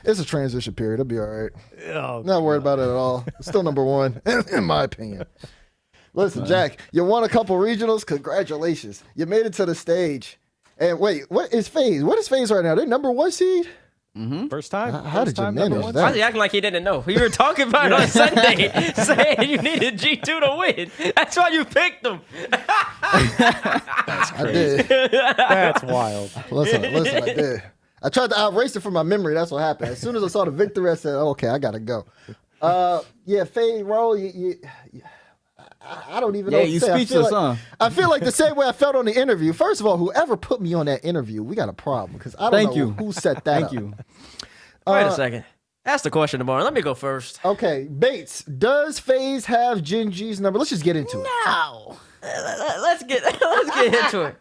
it's a transition period. It'll be all right. Oh, Not worried about it at all. Still number one, in my opinion. Listen, Jack, you won a couple regionals. Congratulations. You made it to the stage. And wait, what is Faze? What is Faze right now? They're number one seed? First time. How First did you time manage number one. that? Why is he acting like he didn't know? We were talking about it on Sunday, saying you needed G2 to win. That's why you picked him. I did. That's wild. Listen, I did. I tried to outrace it from my memory. That's what happened. As soon as I saw the victory, I said, okay, I got to go. Yeah, Faye Roll, I don't even know Yeah, what to you say. speechless, huh? I feel like the same way I felt on the interview. First of all, whoever put me on that interview, we got a problem because I don't Thank know you. who set that up. Thank you. Wait a second. Ask the question tomorrow. Let me go first. Okay, Bates, does Faze have GenG's number? Let's just get into it. No. Let's get into it.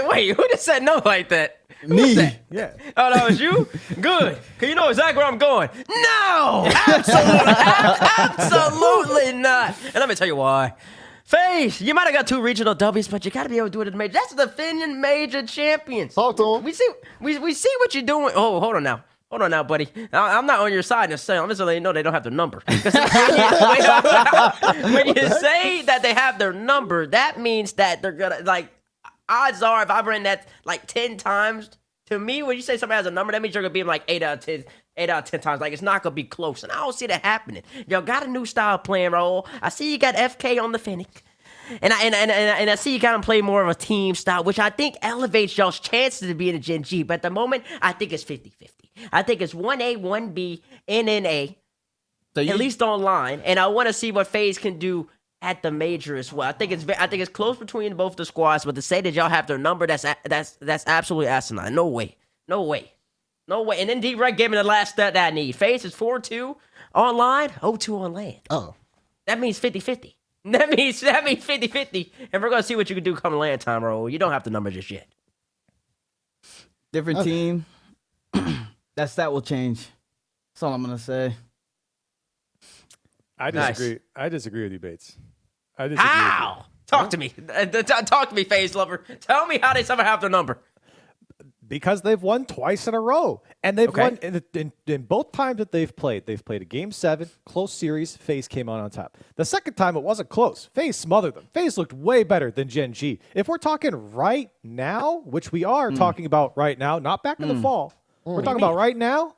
Wait. Who just said no like that? Me. Yeah. Oh, that was you? Good. Because you know exactly where I'm going. No! Absolutely not. And let me tell you why. Faze, you might have got 2 regional W's, but you got to be able to do it at the major. That's the defending major champions. Talk to him. We see what you're doing. Oh, hold on now, buddy. I'm not on your side necessarily. I'm just letting you know they don't have their number. When you say that they have their number, that means that they're gonna odds are, if I've run that 10 times, to me, when you say somebody has a number, that means you're gonna be in 8 out of 10 times. It's not gonna be close, and I don't see that happening. Y'all got a new style playing role. I see you got FK on the Fennec. And I see you got to play more of a team style, which I think elevates y'all's chances to be in a GenG. But at the moment, I think it's 50-50. I think it's 1A, 1B, NNA, So at least online. And I want to see what FaZe can do at the major as well. I think it's close between both the squads. But to say that y'all have their number, that's absolutely asinine. No way. And then D-Rec gave me the last stat that I need. FaZe is 4-2 online, 0-2 on LAN. Oh. That means 50-50. That means 50-50, and we're gonna see what you can do come LAN time, Raul. You don't have the number just yet. Different team. That stat will change. That's all I'm gonna say. I Nice. disagree. I disagree with you, Bates. I disagree. How? Talk to me. Talk to me, FaZe lover. Tell me how they somehow have their number. Because they've won twice in a row. And they've Okay. won in both times that they've played. They've played a Game 7, close series, FaZe came on top. The second time, it wasn't close. FaZe smothered them. FaZe looked way better than GenG. If we're talking right now, which we are talking about right now, not back in the fall. We're talking about right now,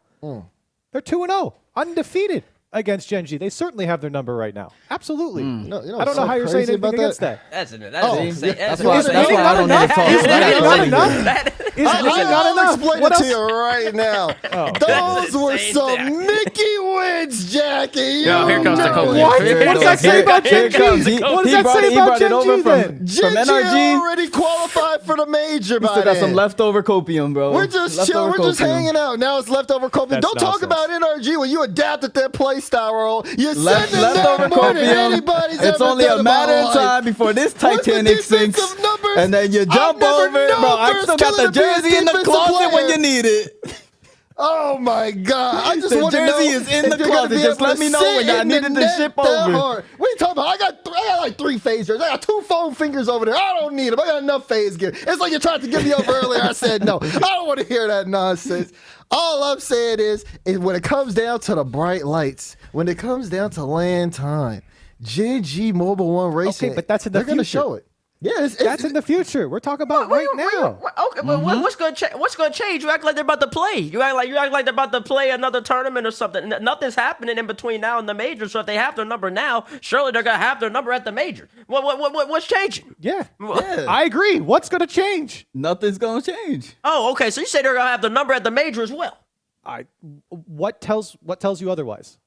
they're 2-0, undefeated against GenG. They certainly have their number right now. Absolutely. You know I don't what's know so how you're crazy saying anything about against that. That's See? insane. That's That's why Is I don't need to talk. Is That's not all enough? you. Is I'll not enough? explain What it to else? you right now. That's Those were insane, some Jack. Mickey wins, Jackie. Yo, here comes the know coach. it. What? Here What does goes. that say about Here GenG? comes. He What does that brought say it- he about brought it over GenG from then? GenG NRG. already qualified for the major by Still got some then. leftover copium, bro. We're just Leftover chilling. We're just copium. hanging out. Now it's leftover copium. That's Don't talk nonsense. about NRG when you adapted their play style role. You're sending Leftover them more than copium. anybody's It's ever only done a in matter my of life. time before this What's the Titanic sinks, defensive numbers? and then you I've jump never over it, bro. known I for still a got the skiller to be a jersey in the defensive closet when player. you need it. Oh my God! I just The want to know jersey is in if the you're gonna closet. be Just able let to me know sit when I in the needed to net ship that over. hard. What are you talking about? I got like 3 FaZe jerseys. I got 2 foam fingers over there. I don't need them. I got enough FaZe gear. It's like you tried to give me up earlier. I said no. I don't want to hear that nonsense. All I'm saying is when it comes down to the bright lights, when it comes down to LAN time, GenG Mobile One Racing. Okay, but that's in the they're gonna future. show it. Yeah, That's in the future. We're talking about right now. Okay, but what's gonna change? You act like they're about to play. You act like they're about to play another tournament or something. Nothing's happening in between now and the major. So if they have their number now, surely they're gonna have their number at the major. What's changing? Yeah. Yeah. I agree. What's going to change? Nothing's gonna change. Oh, okay. So you say they're gonna have the number at the major as well. What tells you otherwise?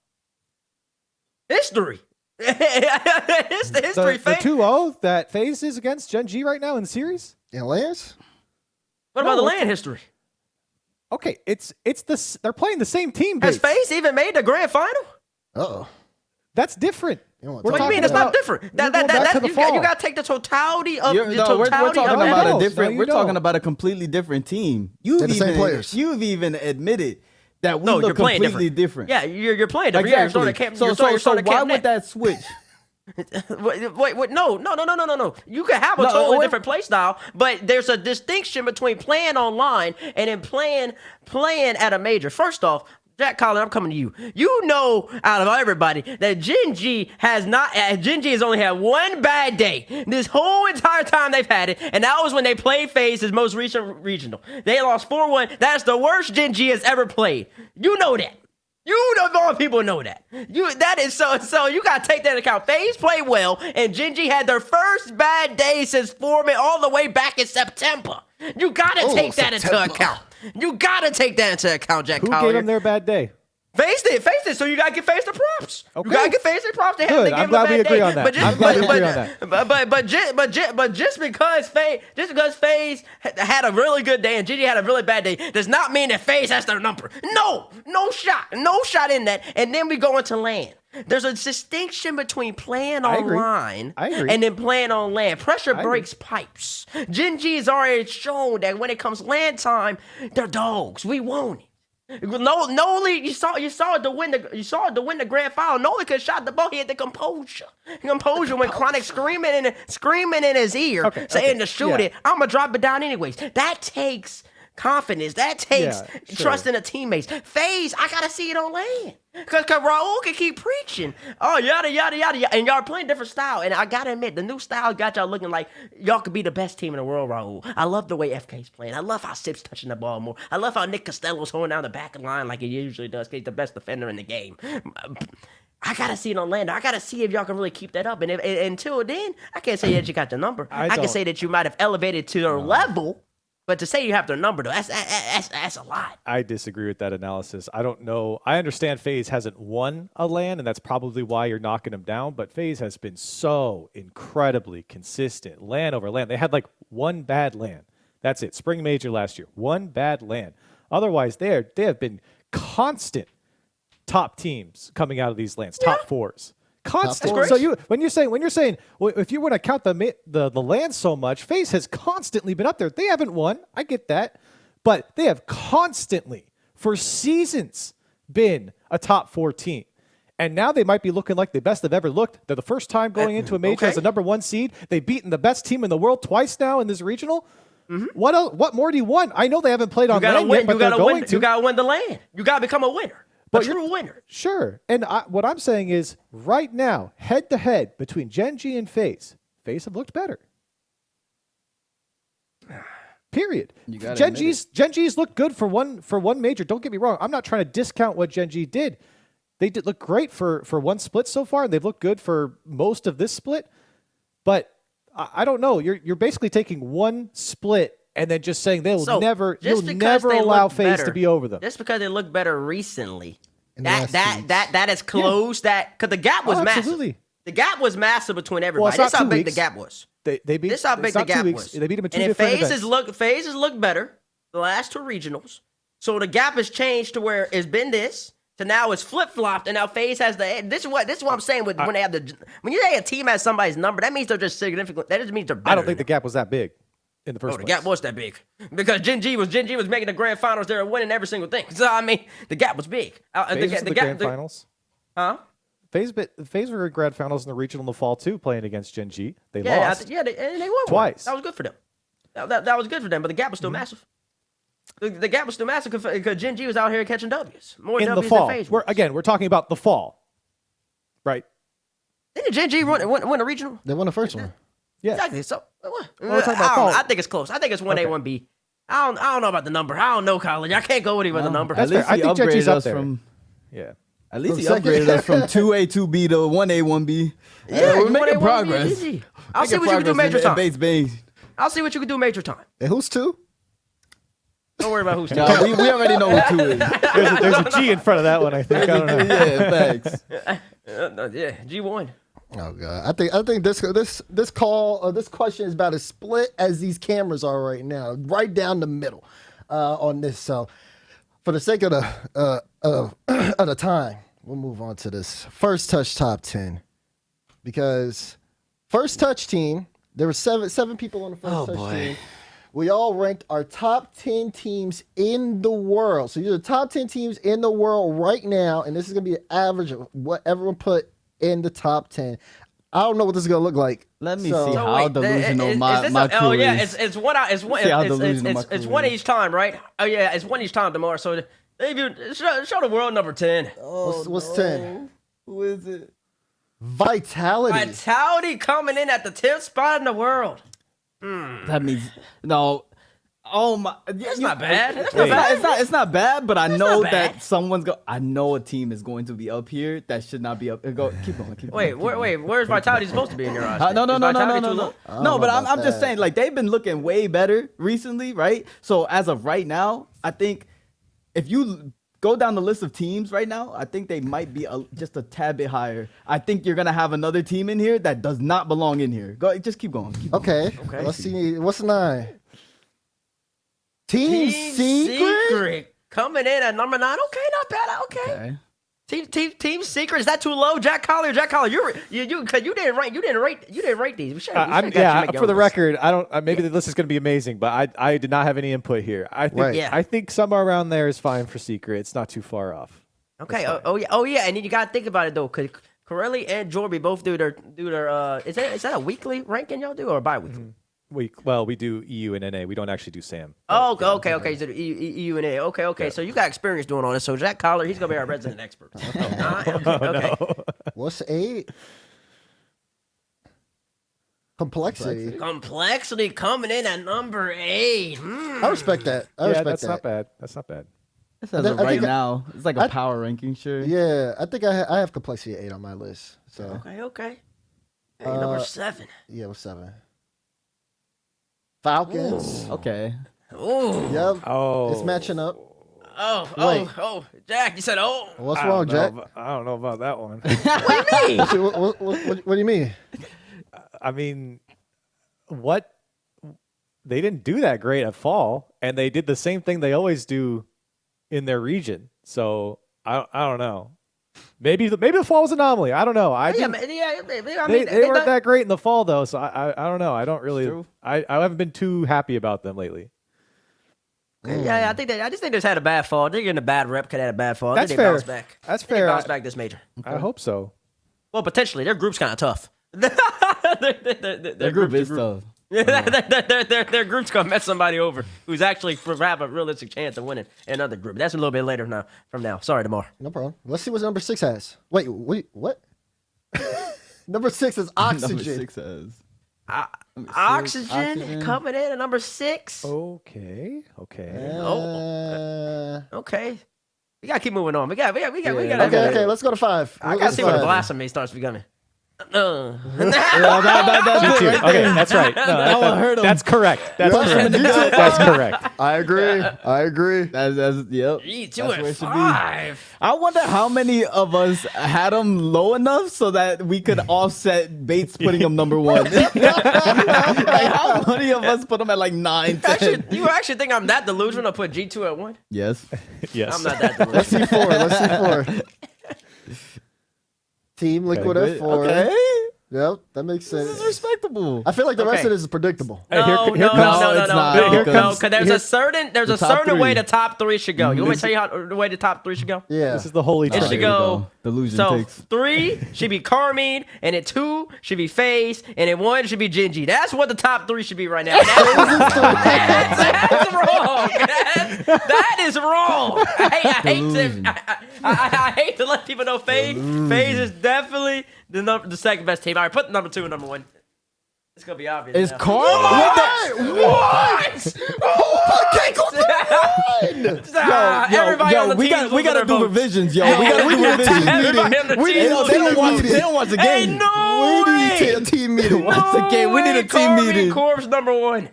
History. It's the history. The 2-0 that FaZe is against GenG right now in the series? in LANs. What about No, the it's- LAN history? Okay, they're playing the same team Has base. FaZe even made the grand final? Uh-oh. That's different. You don't wanna We're What do you talking mean? That's not about- different. we're going back to the You fall. got to take the totality of We're talking No, about no, a different. you We're talking don't. about a completely different team. They're the same players. You've even admitted that we No, look you're playing completely different. Yeah, you're playing different. Yeah, you're starting at camp. So why would that switch? Wait, no. You can have a No, totally wait. different play style, but there's a distinction between playing online and then playing at a major. First off, Jack Collin, I'm coming to you. You know, out of everybody, that GenG has only had one bad day this whole entire time they've had it, and that was when they played FaZe, his most recent regional. They lost 4-1. That's the worst GenG has ever played. You know that. You know, more people know that. That is so you gotta take that into account. FaZe played well, and GenG had their first bad day since forming all the way back in September. You gotta take that into September. account. You gotta take that into account, Jack Who Collier. gave them their bad day? Faze did. So you gotta give Faze the props. Okay. You gotta give Faze the props. They Good. have I'm glad we agree on that. I'm glad we agree on that. But just because Faze had a really good day and GG had a really bad day does not mean that Faze has their number. No shot in that. And then we go into LAN. There's a distinction between playing online and then playing on LAN. Pressure breaks pipes. GenG has already shown that when it comes LAN time, they're dogs. We want it. Noli, you saw it to win the grand final. Noli could shot the ball. He had the composure when Chronic screaming in his ear, saying to shoot it. I'm gonna drop it down anyways. That takes confidence. That takes trust in the teammates. Faze, I gotta see it on LAN. Cause Raul can keep preaching. Oh, yada, yada, yada. And y'all playing different style. And I gotta admit, the new style got y'all looking like y'all could be the best team in the world, Raul. I love the way FK's playing. I love how Sip's touching the ball more. I love how Nick Costello's holding down the back of the line like he usually does. He's the best defender in the game. I gotta see it on LAN. I gotta see if y'all can really keep that up. And until then, I can't say that you got the number. I can say that you might have elevated to their level. But to say you have their number, though, that's a lot. I disagree with that analysis. I don't know. I understand FaZe hasn't won a LAN, and that's probably why you're knocking them down. But FaZe has been so incredibly consistent, LAN over LAN. They had like one bad LAN. That's it. Spring Major last year. One bad LAN. Otherwise, they have been constant top teams coming out of these LANs, top fours. Constant. So when you're saying, well, if you want to count the LAN so much, FaZe has constantly been up there. They haven't won. I get that, but they have constantly, for seasons, been a top 4 team. And now they might be looking like the best they've ever looked. They're the first time going into a major as a number 1 seed. They've beaten the best team in the world twice now in this regional. Mm-hmm. What else? What more do you want? I know they haven't played on LAN yet, but they're going to. You got to win the LAN. You got to become a winner. A true winner. Sure. And what I'm saying is, right now, head-to-head between GenG and FaZe have looked better. Period. GenG's looked good for one major. Don't get me wrong. I'm not trying to discount what GenG did. They did look great for one split so far, and they've looked good for most of this split. But I don't know. You're basically taking one split and then just saying you'll never allow FaZe to be over them. Just because they look better recently, that is closed. Because the gap was massive. Absolutely. The gap was massive between everybody. That's how big the gap was. They beat. This how big the gap was. They beat them in 2 different events. FaZe has looked better the last 2 regionals. So the gap has changed to where it's been this. So now it's flip flopped, and now FaZe has the. This is what I'm saying when they have when you say a team has somebody's number, that means they're just significant. That just means they're better. I don't think the gap was that big in the first place. The gap was that big because GenG was making the grand finals. They were winning every single thing. So I mean, the gap was big. The grand finals, huh? FaZe were in grand finals in the regional in the fall too, playing against GenG. They lost. And they won twice. That was good for them. That was good for them, but the gap was still massive. The gap was still massive because GenG was out here catching W's. More in W's the fall. than FaZe. We're talking about the fall, right? Didn't GenG win a regional? They won the first one. Yeah. Exactly. So I think it's close. I think it's 1A, 1B. I don't know about the number. I don't know college. I can't go with the number. At least he upgraded us from At least he upgraded us from 2A, 2B to 1A, 1B. Yeah, we're making progress. I'll see what you can do major time. Base. I'll see what you can do major time. And who's 2? Don't worry about who's 2. No, we already know who 2 is. There's a G in front of that one, I think. I don't know. Yeah, thanks. G1. Oh god, I think this question is about as split as these cameras are right now, right down the middle, on this. So, for the sake of the time, we'll move on to this first touch top 10, because first touch team, there were seven people on the first touch team. We all ranked our top 10 teams in the world. So these are the top 10 teams in the world right now, and this is gonna be an average of what everyone put in the top 10. I don't know what this is gonna look like. Let me see how delusional my crew is. It's one each time, right? Oh yeah, it's one each time tomorrow. So show the world number 10. What's 10? Who is it? Vitality. Vitality coming in at the 10th spot in the world. That means no. Oh my! It's not bad. It's not bad, but I know that someone's go. I know a team is going to be up here that should not be up. Keep going. Wait, where's Vitality supposed to be in your eyes? No. No, but I'm just saying, like, they've been looking way better recently, right? So as of right now, I think if you go down the list of teams right now, I think they might be just a tad bit higher. I think you're gonna have another team in here that does not belong in here. Go, just keep going. Keep going. Okay. Let's see. What's 9? Team Secret? Coming in at number 9. Okay, not bad. Okay. Team Secret, is that too low? Jack Collier, you didn't rate these. We should got you make your for the list. record, I don't. Maybe the list is going to be amazing, but I did not have any input here. I think Right. I think somewhere around there is fine for Secret. It's not too far off. Okay. Oh yeah. And then you gotta think about it though, because Corelli and Jorby both do their. Is that a weekly ranking y'all do or bi-weekly? We do EU and NA. We don't actually do SAM. Oh, okay. So EU and A. Okay. So you got experience doing all this. So Jack Collier, he's gonna be our resident expert. Okay. What's 8? Complexity coming in at number 8. I respect that. I respect that's that. not bad. That's not bad. This as I of think right I- now, it's like a power ranking, sure. Yeah, I think I have complexity 8 on my list. So Okay. Hey, number 7. yeah, what's 7? Falcons. Okay. Ooh. Yep. Oh, It's matching up. Oh. Jack, you said oh. What's I wrong, don't know Jack? I don't know about that one. What do you mean? What do you mean? I mean, what? They didn't do that great at fall, and they did the same thing they always do in their region. So I don't know. Maybe the fall was an anomaly. I don't know. I Yeah, didn't- I mean, they weren't that great in the fall though. So I don't know. I don't really. True. I haven't been too happy about them lately. Yeah, I just think they just had a bad fall. They're getting a bad rep. Could have had a bad fall. I That's think they fair. bounce back. That's They fair. bounce back this major. I hope so. Well, potentially their group's kind of tough. Their group is tough. Their group's gonna mess somebody over who's actually have a realistic chance of winning another group. That's a little bit later now. From now, sorry, Demar. No problem. Let's see what number 6 has. Wait, what? Number 6 is Number oxygen. 6 says. Oxygen coming in at number 6. Okay. Okay, we gotta keep moving on. We got. Okay. Let's go to 5. I gotta see where the blasphemy starts becoming. That's G2. it. Okay, that's right. No, That one hurt 'em. that's correct. That's correct. That's correct. I agree. That's yep. G2 That's where at it should be. 5. I wonder how many of us had him low enough so that we could offset Bates putting him number 1. Like how many of us put him at like 9, 10? You actually think I'm that delusional to put G2 at 1? Yes. Yes. I'm not that Let's delusional. see 4. Team Liquid at 4. Okay. Yep, that makes This sense. is respectable. I feel like the rest Okay. of this is predictable. Hey, here No, comes- it's not. Here comes- because there's a certain the top way 3. the top 3 should go. You want me to tell you how the way the top 3 should go? Yeah. This is the holy It should trinity. go. Delusion So takes. 3 should be Carmine, and then 2 should be Faze, and then 1 should be GenG. That's what the top 3 should be right now. That's wrong. That is wrong. I hate to let people know Faze is definitely the second best team. All right, put number 2 and number 1. It's gonna be obvious. Is now. Carl? What? Everybody on the we team gotta do revisions, yo. We gotta do revisions. Everybody on the We team need Yo, a they don't team watch. meeting. They don't watch the game. Ain't no We way. need a team meeting. Once again, we need a team Carmine meeting. Corpse number 1.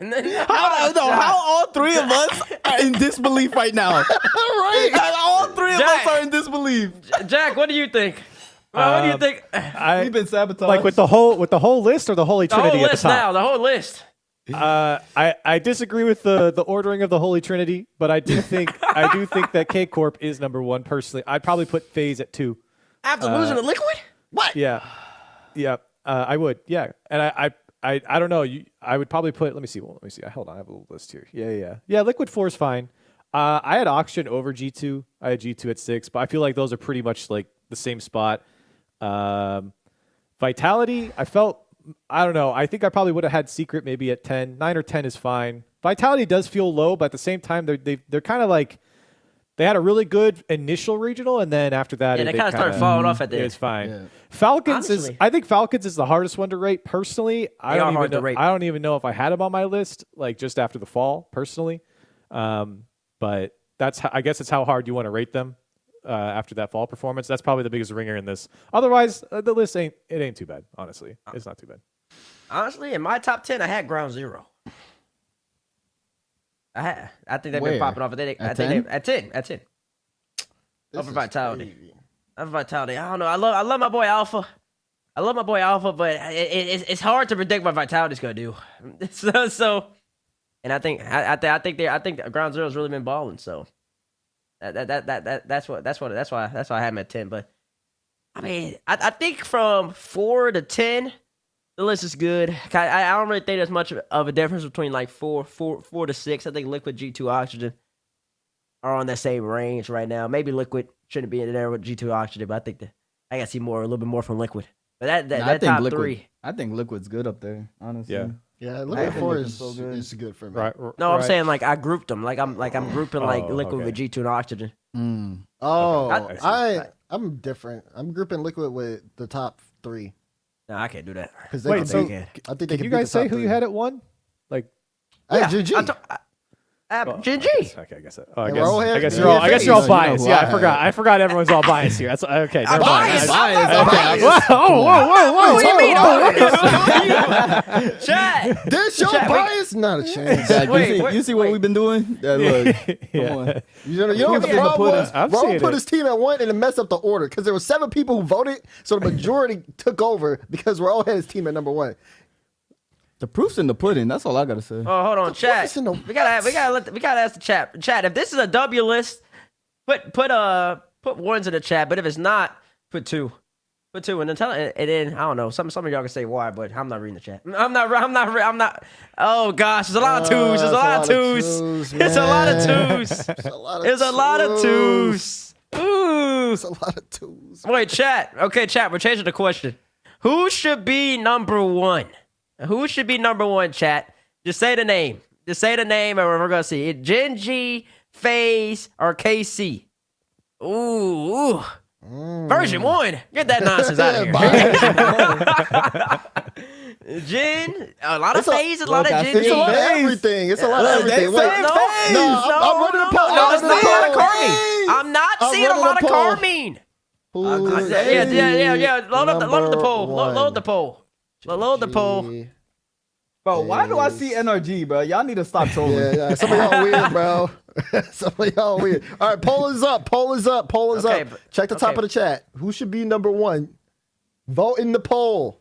How all 3 of us are in disbelief right now? Right? All 3 of us are in disbelief. Jack, what do you think? What do you think? We've been sabotaged. Like with the whole list or the holy The whole trinity at the list now. top. The whole list. I disagree with the ordering of the holy trinity, but I do think that K Corp is number 1 personally. I'd probably put Faze at 2. After losing the liquid? What? Yeah. I would. Yeah, and I don't know. I would probably put. Let me see. Hold on. I have a little list here. Yeah. Liquid 4 is fine. I had Oxygen over G2. I had G2 at 6, but I feel like those are pretty much like the same spot. Vitality, I don't know. I think I probably would have had Secret maybe at 10. 9 or 10 is fine. Vitality does feel low, but at the same time, they're kind of like they had a really good initial regional, and then after that, Yeah, they kind of started falling off at the It's fine. Yeah. Falcons Honestly. I think Falcons is the hardest one to rate personally. I They are don't hard even to know. rate. I don't even know if I had them on my list like just after the fall personally. But I guess it's how hard you want to rate them after that fall performance. That's probably the biggest ringer in this. Otherwise, the list ain't too bad. Honestly, it's not too bad. Honestly, in my top 10, I had Ground Zero. I think they've been Where? popping off. I think At they 10? at 10. At 10. This Upper is Vitality. crazy. Upper Vitality. I don't know. I love my boy Alpha. I love my boy Alpha, but it's hard to predict what Vitality's gonna do. And I think Ground Zero's really been balling. So that's why I had him at 10. But I mean, I think from 4 to 10, the list is good. I don't really think there's much of a difference between like 4 to 6. I think Liquid, G2, Oxygen are on that same range right now. Maybe Liquid shouldn't be in there with G2, Oxygen, but I think I gotta see a little bit more from Liquid. But that I think top Liquid, 3. I think Liquid's good up there, honestly. Yeah. Yeah, I Liquid think 4 Liquid's so good. is good for me. Right. No, I'm right. saying like I grouped them. Like I'm grouping like Oh, Liquid with okay. G2 and Oxygen. Mm. Oh, I I'm different. I'm grouping Liquid with the top 3 No, I can't do that. because Wait, so I think they Can can you beat guys the top say who 3. you had at 1? Like, I had GG. GenG. Okay, I guess. And we're all I here- guess yeah, you're all. I guess you're all you know who biased. I Yeah, I had. forgot. I forgot everyone's all biased here. That's okay. Never mind. biased. Okay. Biased. Whoa! What do you mean? whoa. Chat. This your Chat, bias? Not a chance. Dad, Wait, you see what we've been doing? Yeah, look, Yeah. come on. You know Who's what the in the problem pudding? was? I'm Raul seeing put it. his team at 1 and it messed up the order because there were 7 people who voted, so the majority took over because Raul had his team at number 1. The proof's in the pudding. That's all I gotta say. Oh, hold on, chat. is in the- We gotta ask the chat. Chat, if this is a W list, put ones in the chat. But if it's not, put 2. Put 2 and then I don't know. Some of y'all can say why, but I'm not reading the chat. I'm not. Oh gosh, there's a lot of 2s. There's a lot of 2s. It's a lot of 2s. There's a lot of 2s. Ooh. It's a lot of 2s. Wait, chat. Okay, chat. We're changing the question. Who should be number 1? Who should be number 1, chat? Just say the name. Just say the name, and we're gonna see it. GenG, Faze, or KC. Ooh. Version 1. Get that nonsense out of here. Gen, a lot of Faze, a lot of look, I GenG. It's a lot of Faze. everything. It's a lot of everything. they Wait, say no, Faze. I'm running the poll. No, I'm it's running not a lot the of poll. Carmine. I'm not I'm seeing a running lot the of poll. Carmine. Who Yeah. Load up the number poll. Load the 1? poll. Load the poll. G. Bro, why do I see NRG, bro? Y'all need to stop trolling. Yeah. Some of y'all weird, bro. Some of y'all weird. All right, poll is up. Okay, Up. Check the top okay. of the chat. Who should be number 1? Vote in the poll.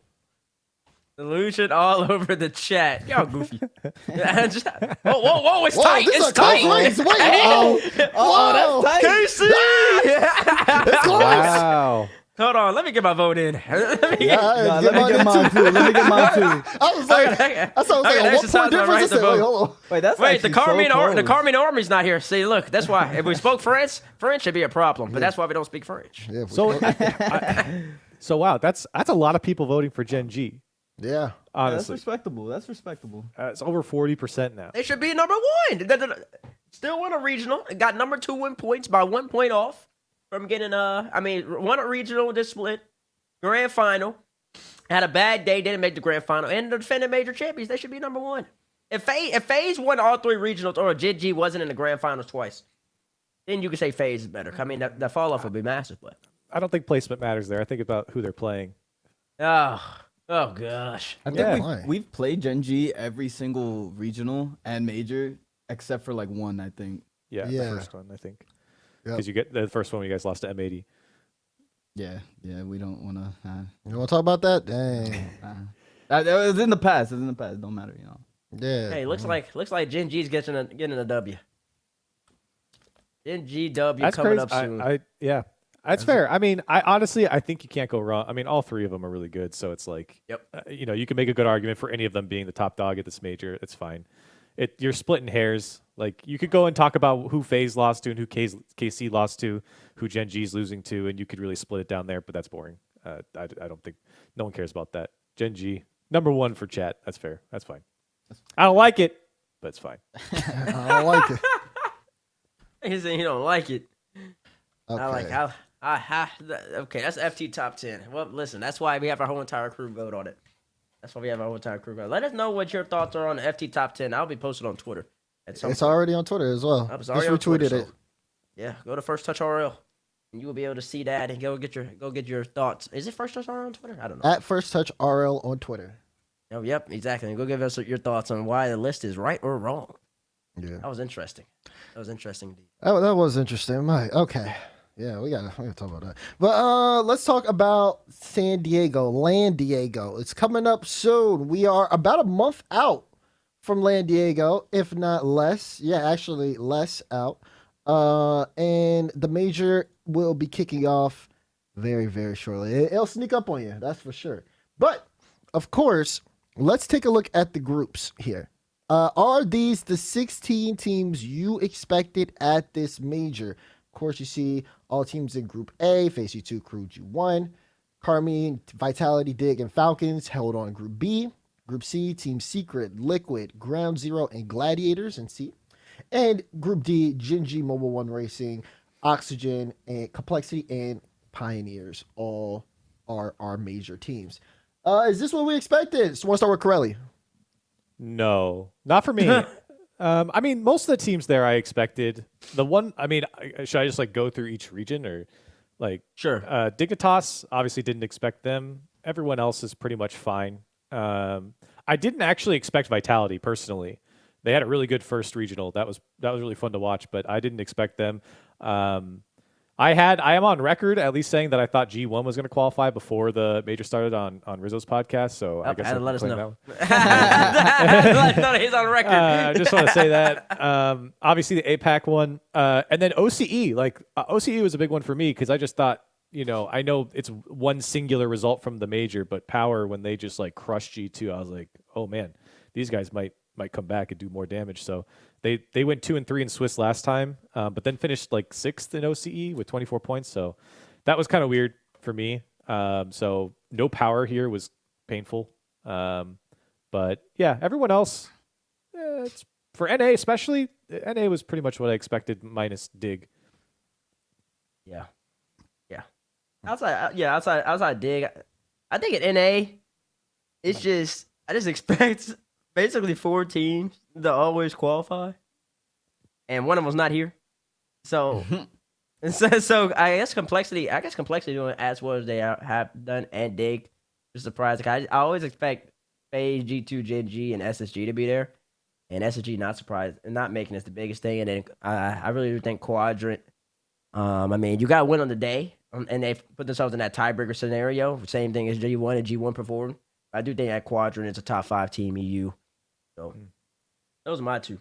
Delusion all over the chat. Y'all goofy. Whoa, it's Whoa, tight. this is It's a close tight. race. Wait, whoa. that's tight. KC. It's close. Wow. Hold on, let me get my vote in. Let me get- Yeah, Let me get mine too. Let me get mine too. I was like, I I saw gotta like a 1 exercise point my difference. right I to said, vote. wait, hold on. Wait, that's Wait, the actually so Carmine Army's not here. See, look, that's why. If we spoke French should be a problem. But that's why we don't speak French. Yeah, So wow, that's a lot of people voting for Gen G. yeah. That's Honestly, respectable. That's respectable. it's over 40% now. They should be number 1. Still won a regional. Got number 2 win points by 1 point off from getting won a regional this split. Grand final. Had a bad day, didn't make the grand final. And the defending major champions, they should be number 1. If Faze won all 3 regionals or GenG wasn't in the grand finals twice, then you could say Faze is better. I mean, the fall off would be massive, but I don't think placement matters there. I think about who they're playing. oh gosh. I think Yeah. we've played GenG every single regional and major except for like 1, I think. Yeah, Yeah. the first one, I think. Yep. Because you get the first one, you guys lost to M80. Yeah, we don't want to. You want to talk about that? Dang. It was in the past. It's in the past. Don't matter, you know. Yeah. Hey, looks like GenG's getting a W. GenG W That's coming crazy. up soon. Yeah, that's fair. I mean, I think you can't go wrong. I mean, all 3 of them are really good, so it's like, Yep. You can make a good argument for any of them being the top dog at this major. It's fine. You're splitting hairs. Like, you could go and talk about who FaZe lost to and who KC lost to, who Gen G's losing to, and you could really split it down there, but that's boring. I don't think no one cares about that. Gen G, number 1 for chat. That's fair. That's fine. I don't like it, but it's fine. I don't like it. He said he don't like it. Okay. Okay, that's FT top 10. Well, listen, that's why we have our whole entire crew vote on it. That's why we have our whole entire crew vote. Let us know what your thoughts are on the FT top 10. I'll be posted on Twitter. It's already on Twitter as well. It's Just already on Twitter, retweeted it. so- Yeah, go to First Touch RL, and you will be able to see that and go get your thoughts. Is it First Touch RL on Twitter? I don't know. At First Touch RL on Twitter. Oh, yep, exactly. And go give us your thoughts on why the list is right or wrong. Yeah. That was interesting. That was interesting. That was interesting. Okay. Yeah, we gotta talk about that. But let's talk about San Diego, LAN Diego. It's coming up soon. We are about a month out from LAN Diego, if not less. Yeah, actually less out. And the major will be kicking off very, very shortly. It'll sneak up on you, that's for sure. But of course, let's take a look at the groups here. Are these the 16 teams you expected at this major? Of course, you see all teams in Group A, Faze G2, Crew G1. Carmine, Vitality, Dig, and Falcons held on Group B. Group C, Team Secret, Liquid, Ground Zero, and Gladiators in C. And Group D, GenG, Mobile One Racing, Oxygen, and Complexity, and Pioneers all are our major teams. Is this what we expected? So want to start with Corelli. No, not for me. I mean, most of the teams there I expected. The one, I mean, should I just like go through each region or like? Sure. Dignitas, obviously didn't expect them. Everyone else is pretty much fine. I didn't actually expect Vitality personally. They had a really good first regional. That was really fun to watch, but I didn't expect them. I am on record at least saying that I thought G1 was going to qualify before the major started on Rizzo's podcast. So I guess I'll let us claim know. that one. He's on record. I just want to say that. Obviously the APAC one, and then OCE. Like OCE was a big one for me because I just thought, I know it's one singular result from the major, but Power when they just like crushed G2, I was like, oh man, these guys might come back and do more damage. So they went 2-3 in Swiss last time, but then finished like 6th in OCE with 24 points. So that was kind of weird for me. So no Power here was painful. But yeah, everyone else, it's for NA especially. NA was pretty much what I expected minus Dig. Yeah. Outside Dig, I think at NA, I just expect basically 4 teams to always qualify, and one of them's not here. So, so I guess complexity doing as well as they have done, and Dig is surprised. I always expect Faze, G2, GenG, and SSG to be there, and SSG not surprised and not making this the biggest thing. And then I really do think Quadrant. I mean, you got to win on the day, and they put themselves in that tiebreaker scenario. Same thing as G1 and G1 performed. I do think that Quadrant is a top 5 team EU. So those are my two.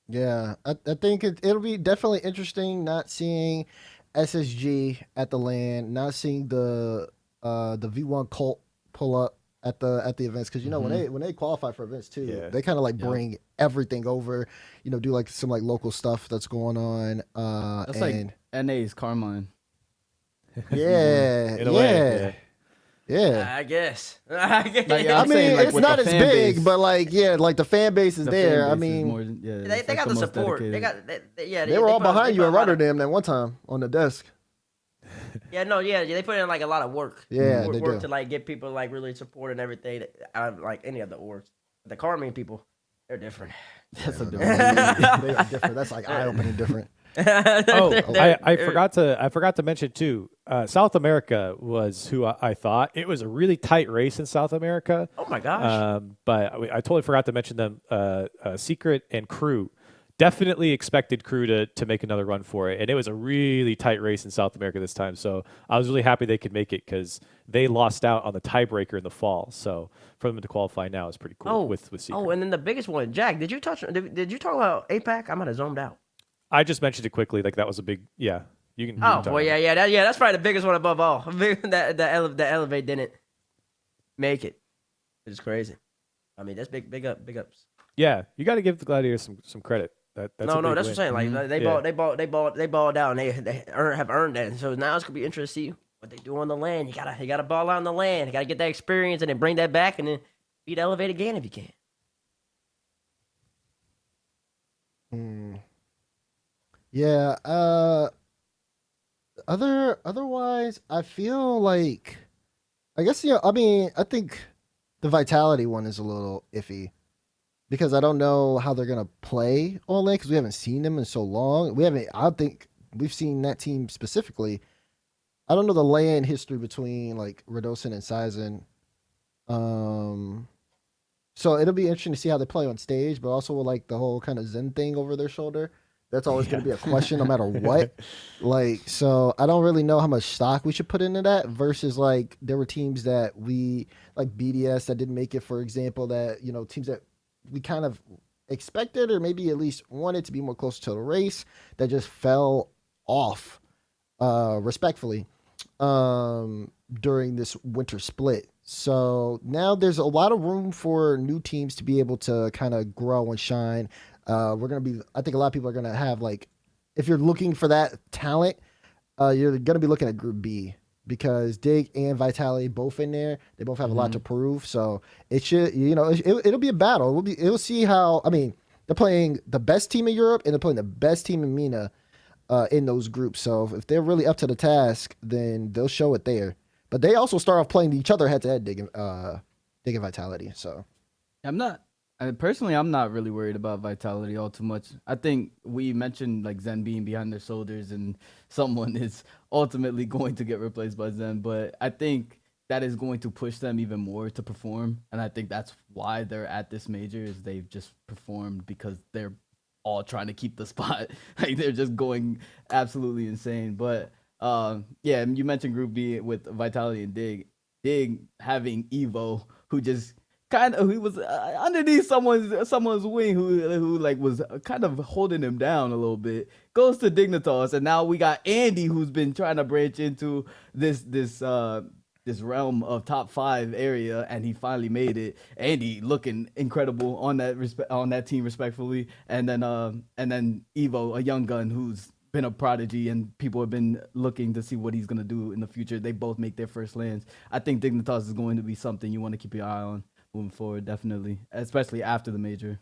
Yeah, I think it'll be definitely interesting not seeing SSG at the LAN, not seeing the V1 cult pull up at the events, because when they qualify for events too, they kind of like bring everything over, do like some like local stuff that's going on. That's like NA's Carmine. Yeah, In a way, yeah. I guess. Like, I mean, like, it's with not the as fan big, base, but like, like the fan base is the there. fan I base is mean, more, They it's got the most support. dedicated. they were all behind you at Rotterdam that one time on the desk. They put in like a lot of work. Yeah, they work do. to like get people like really support and everything. Like any other orgs, the Carmine people, they're different. That's a They different. are different. That's like eye-opening different. I forgot to mention too. South America was who I thought. It was a really tight race in South America. Oh my gosh! But I totally forgot to mention them. Secret and Crew. Definitely expected Crew to make another run for it, and it was a really tight race in South America this time. So I was really happy they could make it because they lost out on the tiebreaker in the fall. So for them to qualify now is pretty cool. With Secret. Oh, and then the biggest one, Jack. Did you talk about APAC? I might have zoned out. I just mentioned it quickly. Like that was a big You can. Oh boy, that's probably the biggest one above all. that Elevate didn't make it. It's crazy. I mean, that's big ups. Yeah, you got to give the Gladiators some credit. That's that's what I'm saying. Like they balled out, and they have earned that. So now it's gonna be interesting to see what they do on the LAN. You gotta ball out on the LAN. You gotta get that experience and then bring that back and then beat Elevate again if you can. Yeah. Otherwise, I feel like, I guess I mean, I think the Vitality one is a little iffy because I don't know how they're gonna play on LAN because we haven't seen them in so long. I don't think we've seen that team specifically. I don't know the LAN history between like Radosin and Sizen. So it'll be interesting to see how they play on stage, but also with like the whole kind of Zen thing over their shoulder. That's always going to be a question no matter what. Like, so I don't really know how much stock we should put into that versus like there were teams that we like BDS that didn't make it, for example, that, you know, teams that we kind of expected or maybe at least wanted to be more closer to the race that just fell off respectfully during this winter split. So now there's a lot of room for new teams to be able to kind of grow and shine. I think a lot of people are going to have, like, if you're looking for that talent, you're going to be looking at Group B because Dig and Vitality both in there. They both have a lot to prove. So it should, you know, it'll be a battle. It'll see how, I mean, they're playing the best team in Europe and they're playing the best team in MENA in those groups. So if they're really up to the task, then they'll show it there. But they also start off playing each other head to head, Dig and Vitality. So Personally, I'm not really worried about Vitality all too much. I think we mentioned like Zen being behind their shoulders and someone is ultimately going to get replaced by Zen, but I think that is going to push them even more to perform. And I think that's why they're at this major is they've just performed because they're all trying to keep the spot. Like they're just going absolutely insane. But yeah, you mentioned Group B with Vitality and Dig. Dig having Evo, who just he was underneath someone's wing who like was kind of holding him down a little bit, goes to Dignitas, and now we got Andy who's been trying to branch into this realm of top 5 area, and he finally made it. Andy looking incredible on that team respectfully, and then Evo, a young gun who's been a prodigy and people have been looking to see what he's gonna do in the future. They both make their first lands. I think Dignitas is going to be something you want to keep your eye on moving forward, definitely, especially after the major.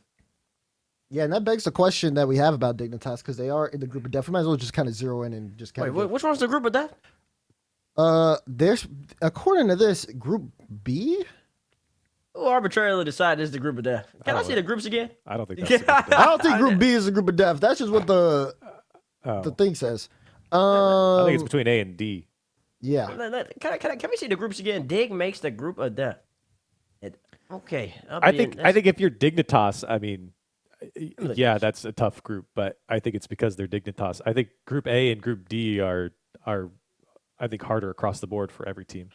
yeah, and that begs the question that we have about Dignitas because they are in the group of death. We might as well just kind of zero in and just kind Wait, which one's the group of death? there's according to this Group B. Who arbitrarily decided this is the group of death? Can I see the groups again? I don't think that's a good thing. I don't think Group B is a group of death. That's just what the thing says. I think it's between A and D. Yeah. Can we see the groups again? Dig makes the group of death. Okay. I think if you're Dignitas, I mean, yeah, that's a tough group, but I think it's because they're Dignitas. I think Group A and Group D are I think harder across the board for every team.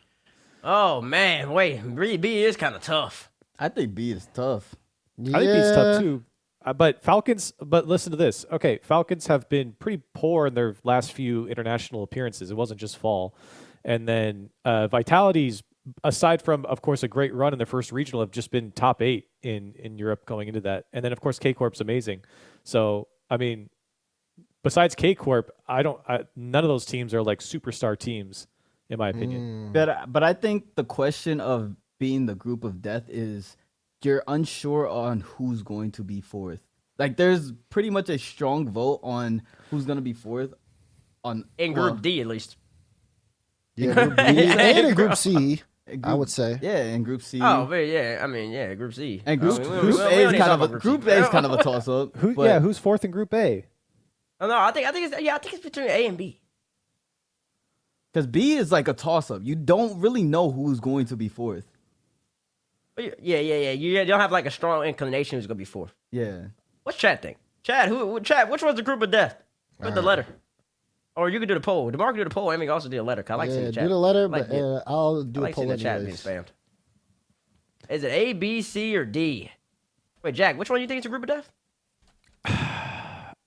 Oh man, wait, B is kind of tough. I think B is tough. Yeah. I think B's tough too. But listen to this. Okay, Falcons have been pretty poor in their last few international appearances. It wasn't just fall. And then Vitality's, aside from, of course, a great run in their first regional, have just been top 8 in Europe going into that. And then, of course, K-Corp's amazing. So, I mean, besides K-Corp, none of those teams are like superstar teams, in my opinion. But I think the question of being the group of death is you're unsure on who's going to be 4th. Like, there's pretty much a strong vote on who's going to be 4th. In Group D, at least. Yeah, Group B and in Group C, I would say. Yeah, in Group C. Oh, yeah. I mean, yeah, Group C. And Group A is kind of a toss-up. Who's 4th in Group A? Oh, no, I think it's between A and B. Because B is like a toss-up. You don't really know who's going to be 4th. Yeah. You don't have like a strong inclination who's gonna be 4th. Yeah. What's Chad think? Chad, which one's the group of death? Put the letter. Or you can do the poll. DeMar can do the poll. Amy can also do a letter. I like seeing the chat. Do the letter, like but I'll do I like a poll seeing the chat being anyways. spammed. Is it A, B, C, or D? Wait, Jack, which one do you think is a group of death?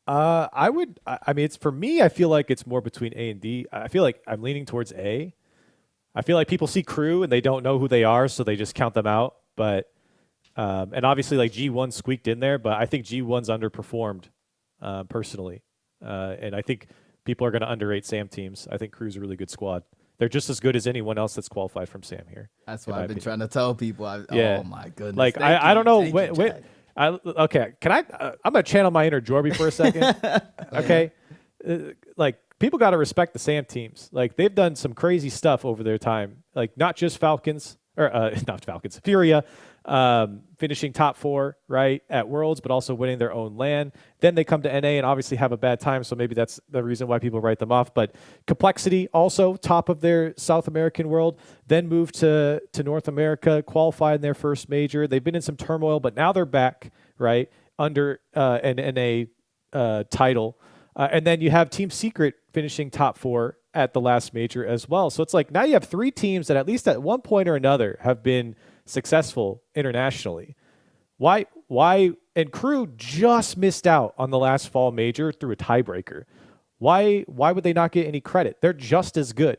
I mean, it's for me, I feel like it's more between A and D. I feel like I'm leaning towards A. I feel like people see crew and they don't know who they are, so they just count them out. But, and obviously like G1 squeaked in there, but I think G1's underperformed, personally. And I think people are going to underrate SAM teams. I think crew's a really good squad. They're just as good as anyone else that's qualified from SAM here. That's what I've been trying to tell people. Yeah. Oh my goodness. Like, I don't know. Okay, can I'm going to channel my inner Jorby for a second. Okay. Like, people got to respect the SAM teams. Like, they've done some crazy stuff over their time. Like, not just Falcons, or not Falcons, Furia, finishing top 4, right, at Worlds, but also winning their own LAN. Then they come to NA and obviously have a bad time, so maybe that's the reason why people write them off. But Complexity, also top of their South American world, then moved to North America, qualified in their first major. They've been in some turmoil, but now they're back, right, under an NA title. And then you have Team Secret finishing top 4 at the last major as well. So it's like now you have 3 teams that at least at one point or another have been successful internationally. Why? And Crew just missed out on the last fall major through a tiebreaker. Why would they not get any credit? They're just as good.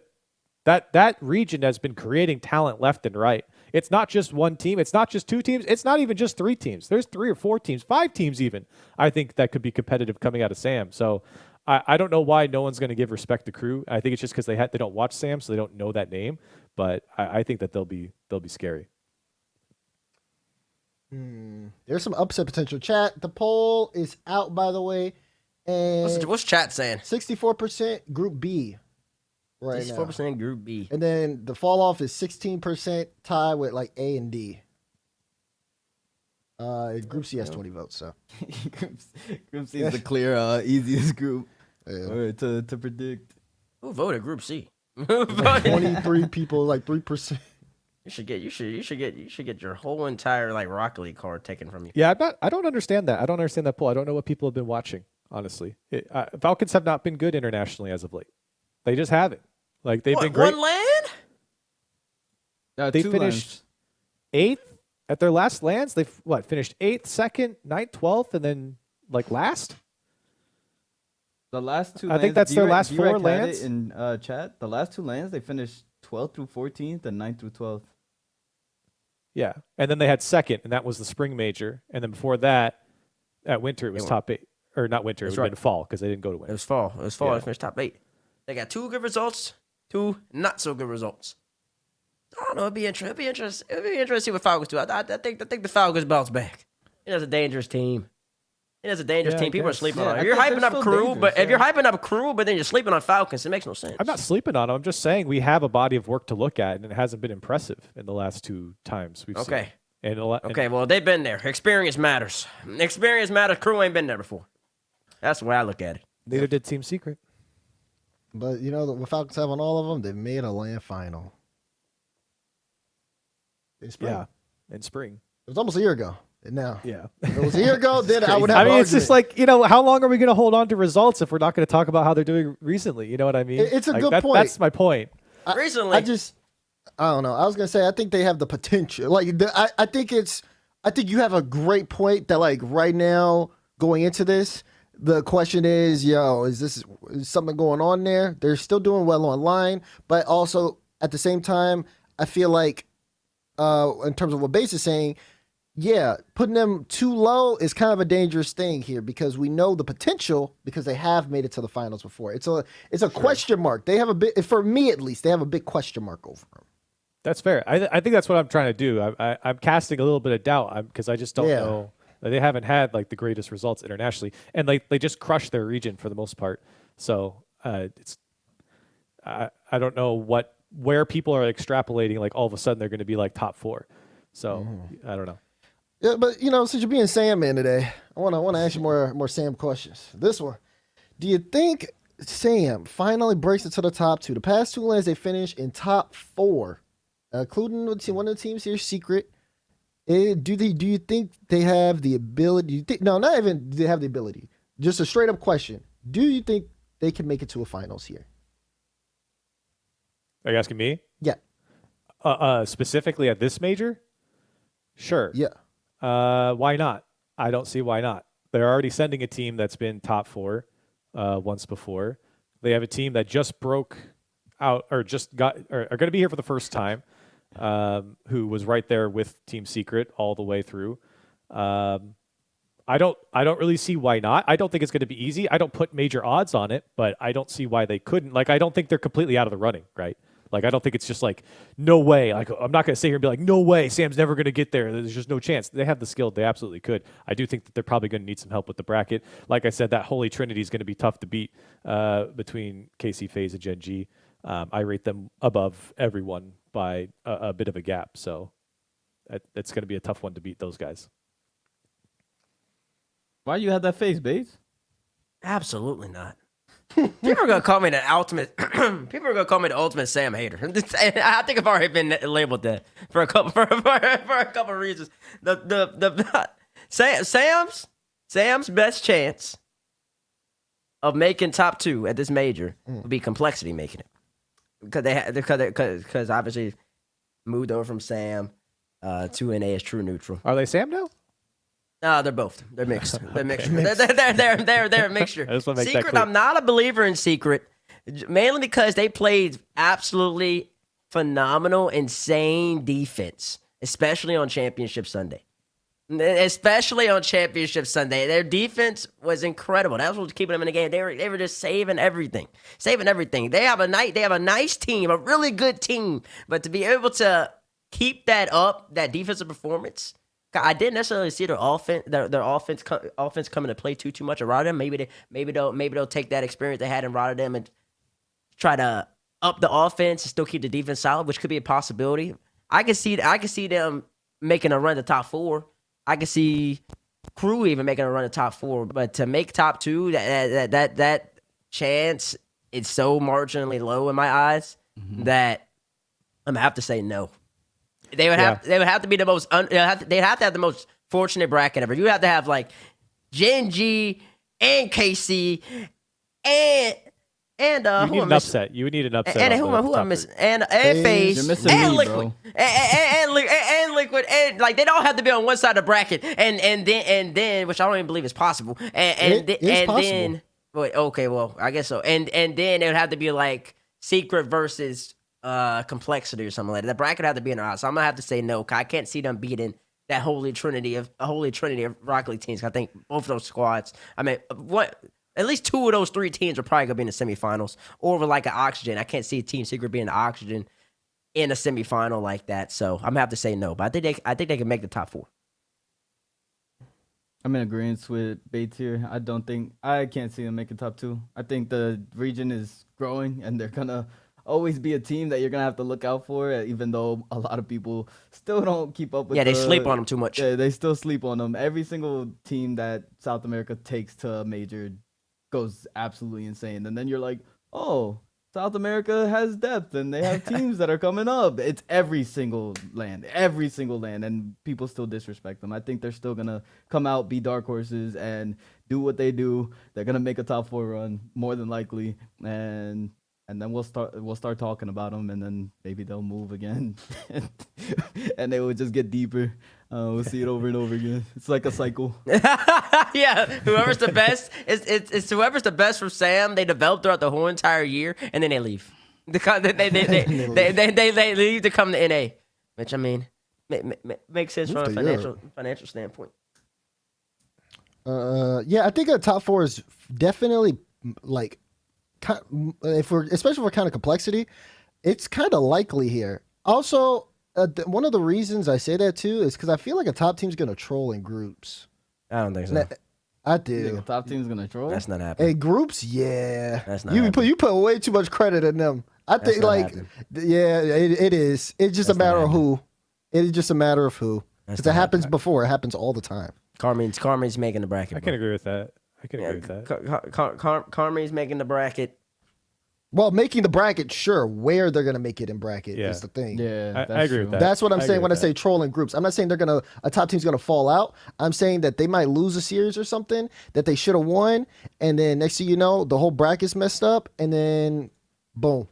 That region has been creating talent left and right. It's not just one team. It's not just 2 teams. It's not even just 3 teams. There's 3 or 4 teams, 5 teams even, I think, that could be competitive coming out of SAM. So I don't know why no one's going to give respect to Crew. I think it's just because they don't watch SAM, so they don't know that name. But I think that they'll be scary. There's some upset potential. Chat. The poll is out, by the way. And What's chat saying? 64% Group B right now. 64% Group B. And then the fall off is 16% tie with like A and D. Group C has 20 votes, so. Group C is the clear, easiest group to predict. Who voted Group C? Who voted? 23 people, like 3%. You should get your whole entire like Rocket League card taken from you. Yeah, I don't understand that. I don't understand that poll. I don't know what people have been watching, honestly. Falcons have not been good internationally as of late. They just haven't. Like they've been great. One LAN? They 2 finished lanes. 8th at their last lands. They've finished 8th, 2nd, 9th, 12th, and then like last. The last 2 I lanes, think that's their last 4 had it lands. in chat. The last 2 lanes, they finished 12th through 14th and 9th through 12th. Yeah, and then they had 2nd, and that was the spring major. And then before that, at winter, it was top 8. Or not winter, it would have been fall because they didn't go to It winter. was fall. It was fall. Yeah. They finished top 8. They got 2 good results, 2 not so good results. I don't know. It'd be interesting. It'd be interesting to see what Falcons do. I think the Falcons bounce back. It is a dangerous team. It is a dangerous Yeah, I team. People are guess. sleeping Yeah, on it. I If you're think hyping they're up still Crew, dangerous, but if yeah. you're hyping up Crew, but then you're sleeping on Falcons, it makes no sense. I'm not sleeping on them. I'm just saying we have a body of work to look at, and it hasn't been impressive in the last 2 times we've seen. Okay. And Okay, well, they've been there. Experience matters. Experience matters. Crew ain't been there before. That's the way I look at it. neither did Team Secret. But you know what Falcons have on all of them? They've made a LAN final. In spring. Yeah, in spring. It was almost a year ago. And now, Yeah. if it was a year ago, then I would have I an mean, it's just argument. like, how long are we going to hold on to results if we're not going to talk about how they're doing recently? You know what I mean? It's a Like, good point. That's my point. Recently. I don't know. I was gonna say I think they have the potential. Like I think you have a great point that like right now going into this, the question is, is something going on there? They're still doing well online, but also at the same time, I feel like in terms of what Base is saying, yeah, putting them too low is kind of a dangerous thing here because we know the potential because they have made it to the finals before. It's a question mark. They have a bit, for me at least, they have a big question mark over them. That's fair. I think that's what I'm trying to do. I'm casting a little bit of doubt because I just don't know. They haven't had like the greatest results internationally, and like they just crushed their region for the most part. So I don't know where people are extrapolating. Like all of a sudden they're going to be like top 4. So I don't know. Yeah, but since you're being Sam man today, I want to ask you more Sam questions. This one, do you think Sam finally breaks it to the top 2? The past 2 lands they finished in top 4, including one of the teams here, Secret. Do you think they have the ability? No, not even do they have the ability. Just a straight up question: do you think they can make it to a finals here? Are you asking me? Yeah. Specifically at this major? Sure. Yeah. Why not? I don't see why not. They're already sending a team that's been top 4 once before. They have a team that just broke out or are going to be here for the first time, who was right there with Team Secret all the way through. I don't really see why not. I don't think it's going to be easy. I don't put major odds on it, but I don't see why they couldn't. Like, I don't think they're completely out of the running, right? Like, I don't think it's just like, no way. Like, I'm not going to sit here and be like, no way, Sam's never going to get there. There's just no chance. They have the skill. They absolutely could. I do think that they're probably going to need some help with the bracket. Like I said, that Holy Trinity is going to be tough to beat between KC, Faze, and GenG. I rate them above everyone by a bit of a gap. So it's going to be a tough one to beat those guys. Why you had that face, Bates? Absolutely not. People are gonna call me the ultimate. People are gonna call me the ultimate Sam hater. I think I've already been labeled that for a couple of reasons. Sam's best chance of making top 2 at this major would be Complexity making it, because obviously moved over from Sam to NA as true neutral. Are they Sam now? No, they're both. They're mixed. They're mixed. They're a mixture. I just wanna make that Secret. clear. I'm not a believer in Secret, mainly because they played absolutely phenomenal, insane defense, especially on Championship Sunday. Especially on Championship Sunday, their defense was incredible. That was what was keeping them in the game. They were just saving everything. They have a nice team, a really good team. But to be able to keep that up, that defensive performance, I didn't necessarily see their offense coming to play too much at Rotterdam. Maybe they'll take that experience they had in Rotterdam and try to up the offense and still keep the defense solid, which could be a possibility. I can see them making a run to top 4. I can see Crew even making a run to top 4, but to make top 2, that chance is so marginally low in my eyes that I'm gonna have to say no. They would have to be the most. They'd have to have the most fortunate bracket ever. You have to have like GenG and KC and You need an upset. You would need an upset. And on who the am I top missing? three. And Faze. Faze You're missing and me, Liquid bro. and Liquid and like they don't have to be on one side of the bracket and then which I don't even believe is possible and It is possible. then wait, okay, well I guess so and then it would have to be like Secret versus Complexity or something like that. The bracket would have to be in our house. So I'm gonna have to say no. 'Cause I can't see them beating that holy trinity of Rocket League teams. I think both of those squads. I mean, what? At least 2 of those 3 teams are probably gonna be in the semifinals, or with like an Oxygen. I can't see Team Secret being an Oxygen in a semifinal like that. So I'm gonna have to say no. But I think they can make the top 4. I'm in agreement with Bates here. I can't see them making top 2. I think the region is growing, and they're gonna always be a team that you're gonna have to look out for. Even though a lot of people still don't keep up with. Yeah, they sleep on them too much. Yeah, they still sleep on them. Every single team that South America takes to a major goes absolutely insane, and then you're like, oh, South America has depth and they have teams that are coming up. It's every single land, and people still disrespect them. I think they're still gonna come out, be dark horses, and do what they do. They're gonna make a top 4 run more than likely, and then we'll start talking about them, and then maybe they'll move again, and they will just get deeper. We'll see it over and over again. It's like a cycle. Yeah, whoever's the best it's whoever's the best for Sam. They develop throughout the whole entire year, and then they leave. They leave to come to NA, which I mean makes sense from a financial standpoint. Yeah, I think a top 4 is definitely like, especially for kind of Complexity, it's kind of likely here. Also, one of the reasons I say that too is because I feel like a top team's gonna troll in groups. I don't think so. I You think do. a top team's gonna troll? That's not happening. In groups, yeah. That's not You put way too much credit in them. I think not like, happening. yeah, it is. It's just That's a matter not of who. It is just a matter of who. That's Because it not happens before. It happens all the time. Carmen's making the bracket. I can agree with that. I can agree with that. Carmen's making the bracket. Well, making the bracket, sure. Where they're gonna make it in bracket Yeah. is the thing. Yeah, I that's agree with true. that. That's what I'm I saying agree when I with say that. troll in groups. I'm not saying a top team's gonna fall out. I'm saying that they might lose a series or something that they should have won, and then next thing you know, the whole bracket's messed up, and then boom,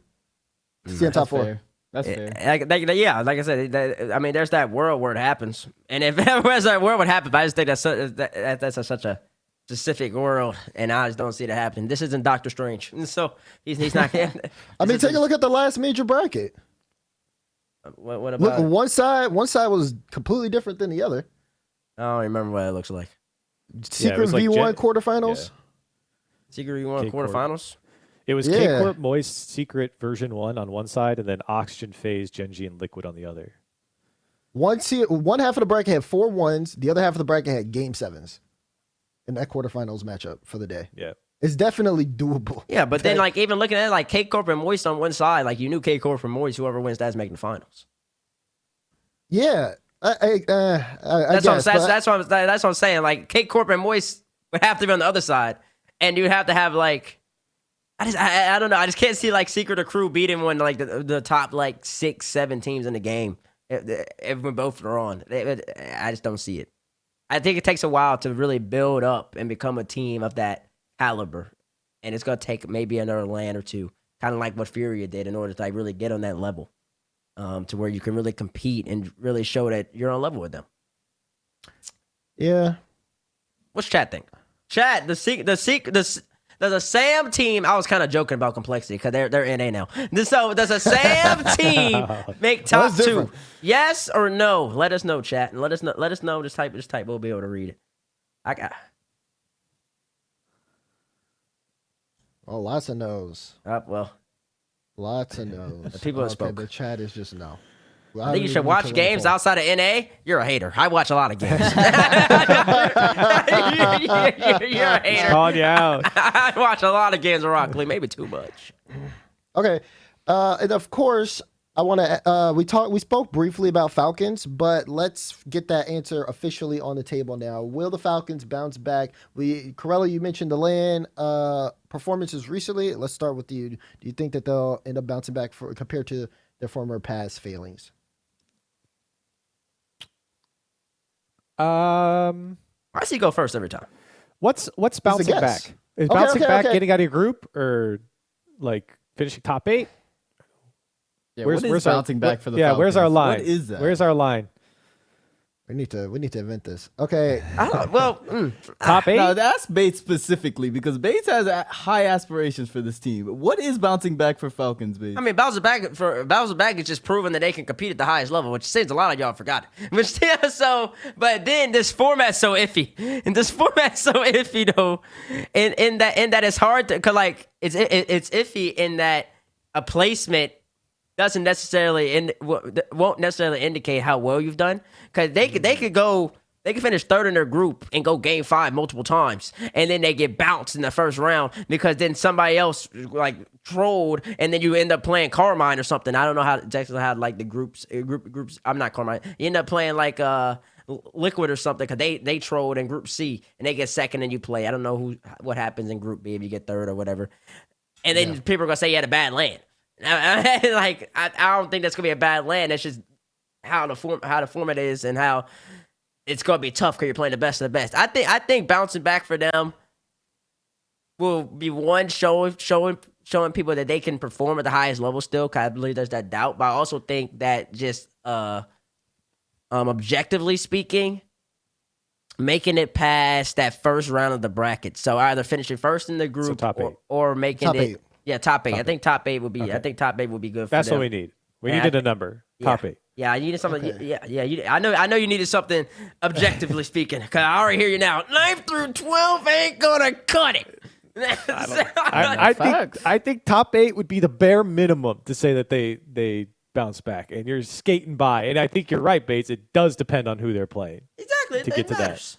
see on top 4. Fair. That's fair. Yeah, like I said, I mean, there's that world where it happens, and if there's that world would happen, I just think that's such a specific world, and I just don't see that happening. This isn't Doctor Strange, so he's not. I mean, take a look at the last major bracket. What Look, about? one side was completely different than the other. I don't remember what it looks like. Secret was like V1 quarterfinals. Secret, you want K-Corp. quarterfinals? It was Yeah. K-Corp Moist Secret version 1 on one side, and then Oxygen, Faze, GenG, and Liquid on the other. One half of the bracket had 4 1s. The other half of the bracket had game 7s in that quarterfinals matchup for the day. Yeah. It's definitely doable. Yeah, but then like even looking at it, like K-Corp and Moist on one side, like you knew K-Corp and Moist, whoever wins that's making the finals. Yeah, I That's guess, what I'm saying. Like K-Corp and Moist would have to be on the other side, and you'd have to have like I don't know. I just can't see like Secret or Crew beating one like the top like 6-7 teams in the game if when both are on. I just don't see it. I think it takes a while to really build up and become a team of that caliber, and it's gonna take maybe another LAN or two, kind of like what Furia did, in order to like really get on that level, to where you can really compete and really show that you're on level with them. Yeah. What's chat think? Chat, the Sam team. I was kind of joking about complexity because they're NA now. So does a Sam team make top That's 2? different. Yes or no? Let us know, chat, and let us know. Just type. We'll be able to read it. I got. Oh, lots of no's. Well, Lots of no's. The people that spoke. The chat is just no. I think you should watch games outside of NA. You're a hater. I watch a lot of games. you're a hater. Calling you out. I watch a lot of games of Rocket League, maybe too much. Okay. And of course, I want to we spoke briefly about Falcons, but let's get that answer officially on the table now. Will the Falcons bounce back? Corelli, you mentioned the LAN performances recently. Let's start with you. Do you think that they'll end up bouncing back compared to their former past failings? I see you go first every time. What's bouncing back? Is bouncing back getting out of your group, or like finishing top 8? Yeah, where's bouncing back for the Yeah, Falcons? where's our line? What is that? Where's our line? We need to invent this. Okay. Top 8? No, that's Bates specifically, because Bates has high aspirations for this team. What is bouncing back for Falcons, Bates? I mean, bouncing back is just proving that they can compete at the highest level, which seems a lot of y'all forgot. But then this format's so iffy, and this format's so iffy though, in that it's hard to, cause like it's iffy in that a placement doesn't necessarily won't necessarily indicate how well you've done, because they could finish third in their group and go game 5 multiple times, and then they get bounced in the first round because then somebody else like trolled, and then you end up playing Carmine or something. I don't know how like the groups. I'm not Carmine. You end up playing like Liquid or something because they trolled in Group C and they get second and you play. I don't know what happens in Group B if you get third or whatever, and then people are gonna say you had a bad LAN. Like I don't think that's gonna be a bad LAN. That's just how the format is and how it's gonna be tough because you're playing the best of the best. I think bouncing back for them will be one showing people that they can perform at the highest level still. Cause I believe there's that doubt, but I also think that just objectively speaking, making it past that first round of the bracket. So either finishing first in the group or making top it. 8. Yeah, top 8. I think top 8 would be. Okay. I think top 8 would be good. That's for them. what we need. We needed a number. Top 8. Yeah, I needed something. Okay. Yeah. I know you needed something objectively speaking. Cause I already hear you now. 9 through 12 ain't gonna cut it. I think top 8 would be the bare minimum to say that they bounce back, and you're skating by. And I think you're right, Bates. It does depend on who they're playing. Exactly. To get to that.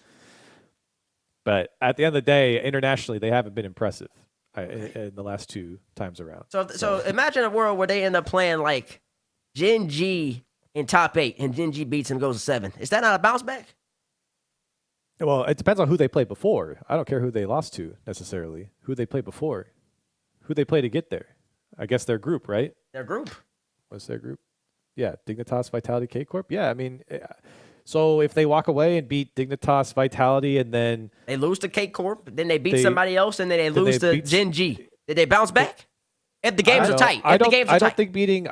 But at the end of the day, internationally, they haven't been impressive in the last 2 times around. So imagine a world where they end up playing like GenG in top 8 and GenG beats and goes to 7. Is that not a bounce back? Well, it depends on who they played before. I don't care who they lost to necessarily. Who they played before. Who they play to get there. I guess their group, right? Their group. What's their group? Yeah, Dignitas, Vitality, K-Corp. Yeah, I mean, so if they walk away and beat Dignitas, Vitality, and then they lose to K-Corp, then they beat somebody else, and then they lose to GenG. Did they bounce back? If the games are tight. I don't think beating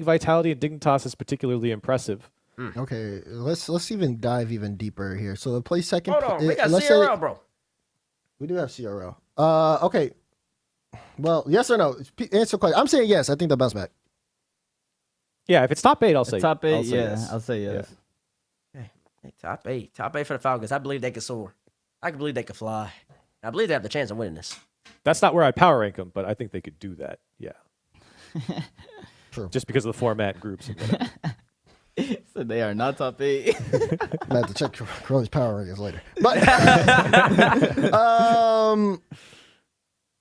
Vitality and Dignitas is particularly impressive. Okay, let's even dive even deeper here. So they play second. Hold on, we got CRL, bro. We do have CRL. Okay. Well, yes or no? Answer the question. I'm saying yes. I think they'll bounce back. Yeah, if it's top 8, I'll say top 8. I'll say yes. I'll say yes. Yeah. Hey, top 8 for the Falcons. I believe they can soar. I believe they can fly. I believe they have the chance of winning this. That's not where I power rank them, but I think they could do that. Yeah. True. Just because of the format and groups and whatever. So they are not top 8. I have to check Corelli's power rankings later.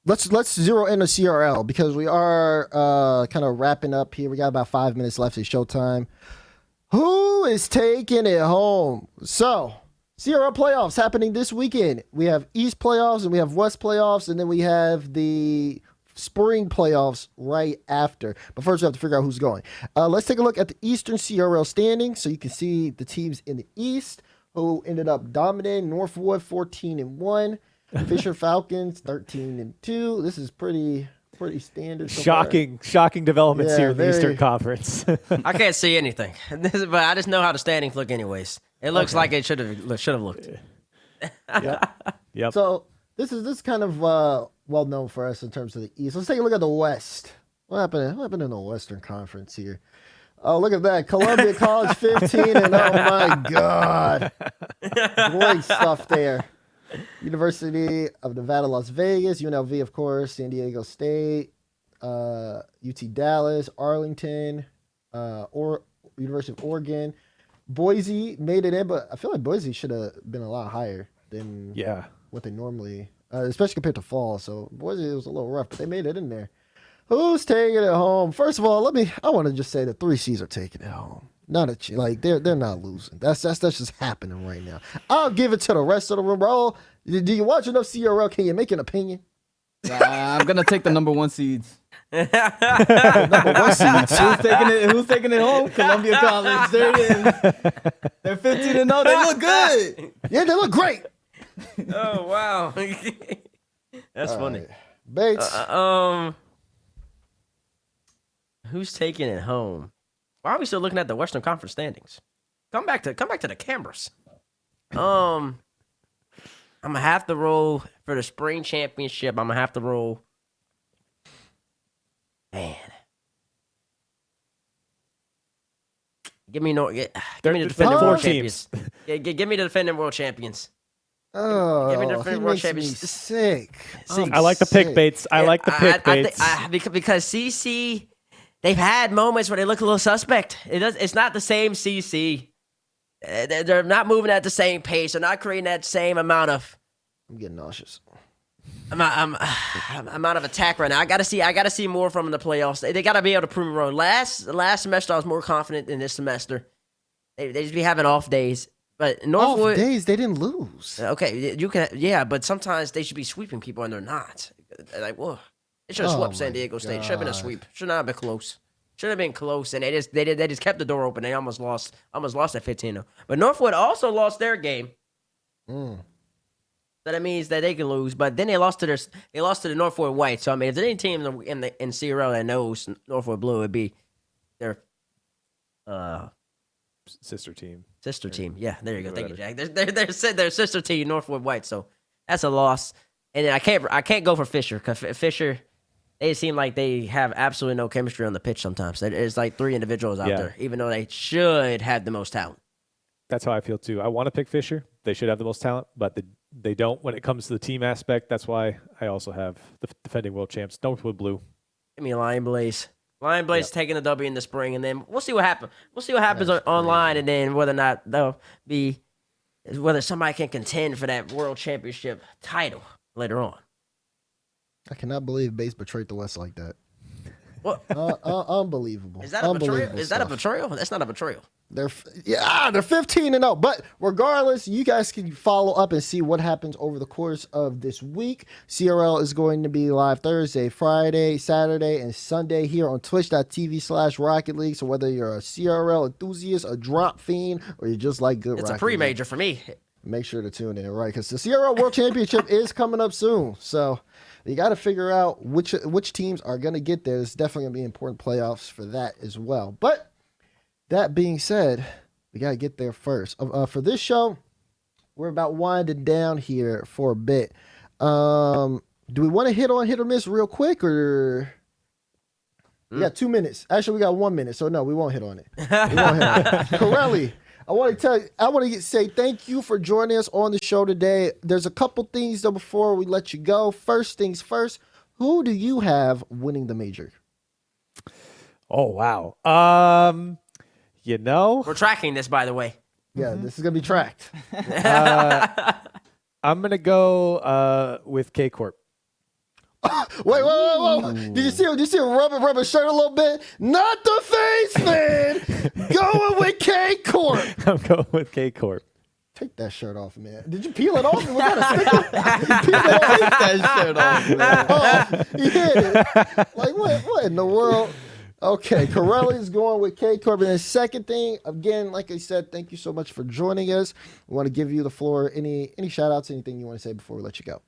But let's zero in on CRL because we are kind of wrapping up here. We got about 5 minutes left. It's showtime. Who is taking it home? So CRL playoffs happening this weekend. We have East playoffs and we have West playoffs, and then we have the spring playoffs right after. But first, we have to figure out who's going. Let's take a look at the Eastern CRL standings so you can see the teams in the East who ended up dominating. Northwood 14-1. Fisher Falcons 13-2. This is pretty standard. So Shocking developments Yeah, here in the very- Eastern Conference. I can't see anything, but I just know how the standings look anyways. It looks like it should have looked. Yep. So this is kind of well known for us in terms of the East. Let's take a look at the West. What happened in the Western Conference here? Oh, look at that. Columbia College 15 and oh my God. Great stuff there. University of Nevada, Las Vegas, UNLV, of course, San Diego State, UT Dallas, Arlington, or University of Oregon. Boise made it in, but I feel like Boise should have been a lot higher than what they normally, especially compared to fall. So Boise was a little rough, but they made it in there. Who's taking it home? First of all, I want to just say the 3 C's are taking it home. Not they're not losing. That's just happening right now. I'll give it to the rest of the room, bro. Do you watch enough CRL? Can you make an opinion? I'm gonna take the number 1 seeds. Number 1 seed. Who's taking it home? Columbia College. There it is. They're 15-0. They look good. Yeah, they look great. Oh wow, that's funny. Right. Bates. Who's taking it home? Why are we still looking at the Western Conference standings? Come back to the cameras. I'm gonna have to roll for the spring championship. I'm gonna have to roll. Man, give me the defending world champions. Give me the defending world champions. Oh, Give me the he world makes me champions. sick. I like the pick baits. I like the pick baits. Because CC, they've had moments where they look a little suspect. It's not the same CC. They're not moving at the same pace. They're not creating that same amount of. I'm getting nauseous. amount of attack right now. I gotta see more from them in the playoffs. They gotta be able to prove me wrong. Last semester I was more confident than this semester. They just be having off days. But Northwood Off days, they didn't lose. Okay, you can but sometimes they should be sweeping people and they're not. Like, whoa. It should have Oh swept San my Diego State. Should have been a God. sweep. Should not have been close. Should have been close, and they just kept the door open. They almost lost at 15-0. But Northwood also lost their game. Mm. So that means that they can lose. But then they lost to the Northwood White. So I mean, if there's any team in CRL that knows Northwood Blue, it'd be their Sister team. sister team. Yeah, there you go. Thank you, Better. Jack. Their sister team, Northwood White. So that's a loss. And then I can't go for Fisher because Fisher, they seem like they have absolutely no chemistry on the pitch sometimes. It's like 3 individuals out there, even though they should have the most talent. That's how I feel too. I want to pick Fisher. They should have the most talent, but they don't when it comes to the team aspect. That's why I also have the defending world champs, Northwood Blue. Give me Lion Blaze. Lion Blaze taking the W in the spring, and then we'll see what happens. We'll see what happens online, and then whether or not whether somebody can contend for that world championship title later on. I cannot believe Bates betrayed the West like that. What? Unbelievable. Is that a betrayal? Unbelievable Is that a stuff. betrayal? That's not a betrayal. They're 15-0. But regardless, you guys can follow up and see what happens over the course of this week. CRL is going to be live Thursday, Friday, Saturday, and Sunday here on twitch.tv/Rocket League. So whether you're a CRL enthusiast, a drop fiend, or you just like good It's a Rocket pre-major League, for me. make sure to tune in, right? Because the CRL World Championship is coming up soon. So you got to figure out which teams are going to get there. It's definitely going to be important playoffs for that as well. But that being said, we got to get there first. For this show, we're about winding down here for a bit. Do we want to hit or miss real quick, or we got 2 minutes? Actually, we got 1 minute, so no, we won't hit on it. We won't hit on it. Corelli, I want to say thank you for joining us on the show today. There's a couple things though before we let you go. First things first, who do you have winning the major? Oh wow. We're tracking this, by the way. Yeah, this is gonna be tracked. I'm gonna go with K Corp. Wait. Did you see him rub his shirt a little bit? Not the Faze fan. Going with K Corp. I'm going with K Corp. Take that shirt off, man. Did you peel it off? Was that a sticker? You peeled it off? Take that shirt off, man. Oh, he hit it. Like, what in the world? Okay, Corelli is going with K Corp. And the second thing, again, like I said, thank you so much for joining us. We want to give you the floor. Any shout outs, anything you want to say before we let you go?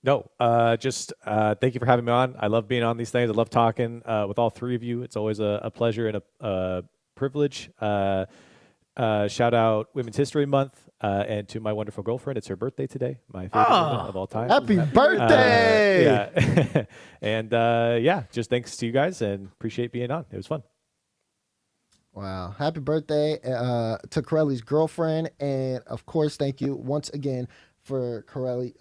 No, just thank you for having me on. I love being on these things. I love talking with all three of you. It's always a pleasure and a privilege. Shout out Women's History Month and to my wonderful girlfriend. It's her birthday today. My favorite woman of all time. Happy birthday! Yeah. And yeah, just thanks to you guys and appreciate being on. It was fun. Wow. Happy birthday to Corelli's girlfriend. And of course, thank you once again for Corelli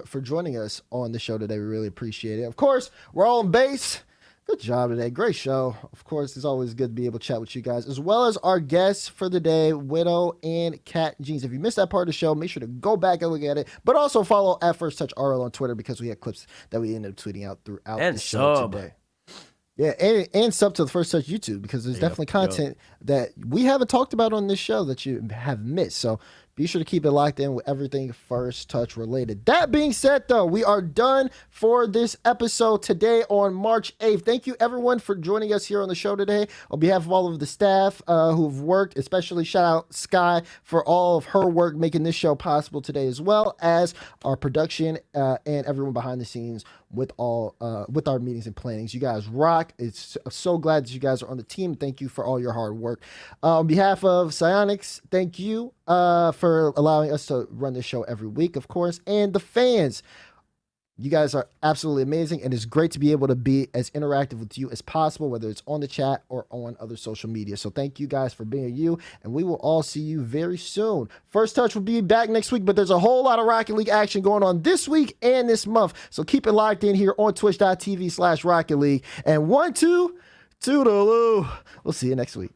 for joining us on the show today. We really appreciate it. Of course, we're all on base. Good job today. Great show. Of course, it's always good to be able to chat with you guys, as well as our guests for the day, Widow and CatJeans. If you missed that part of the show, make sure to go back and look at it. But also follow at First Touch RL on Twitter because we had clips that we ended up tweeting out throughout And the show sub. today. Yeah, and sub to the First Touch YouTube because there's definitely content that we haven't talked about on this show that you have missed. So be sure to keep it locked in with everything First Touch related. That being said, though, we are done for this episode today on March 8th. Thank you, everyone, for joining us here on the show today. On behalf of all of the staff who've worked, especially shout out Sky for all of her work making this show possible today, as well as our production and everyone behind the scenes with our meetings and plannings. You guys rock. It's so glad that you guys are on the team. Thank you for all your hard work. On behalf of Psionics, thank you for allowing us to run this show every week, of course, and the fans. You guys are absolutely amazing, and it's great to be able to be as interactive with you as possible, whether it's on the chat or on other social media. So thank you guys for being you, and we will all see you very soon. First Touch will be back next week, but there's a whole lot of Rocket League action going on this week and this month. So keep it locked in here on twitch.tv/Rocket League. And 1, 2, toodaloo. We'll see you next week.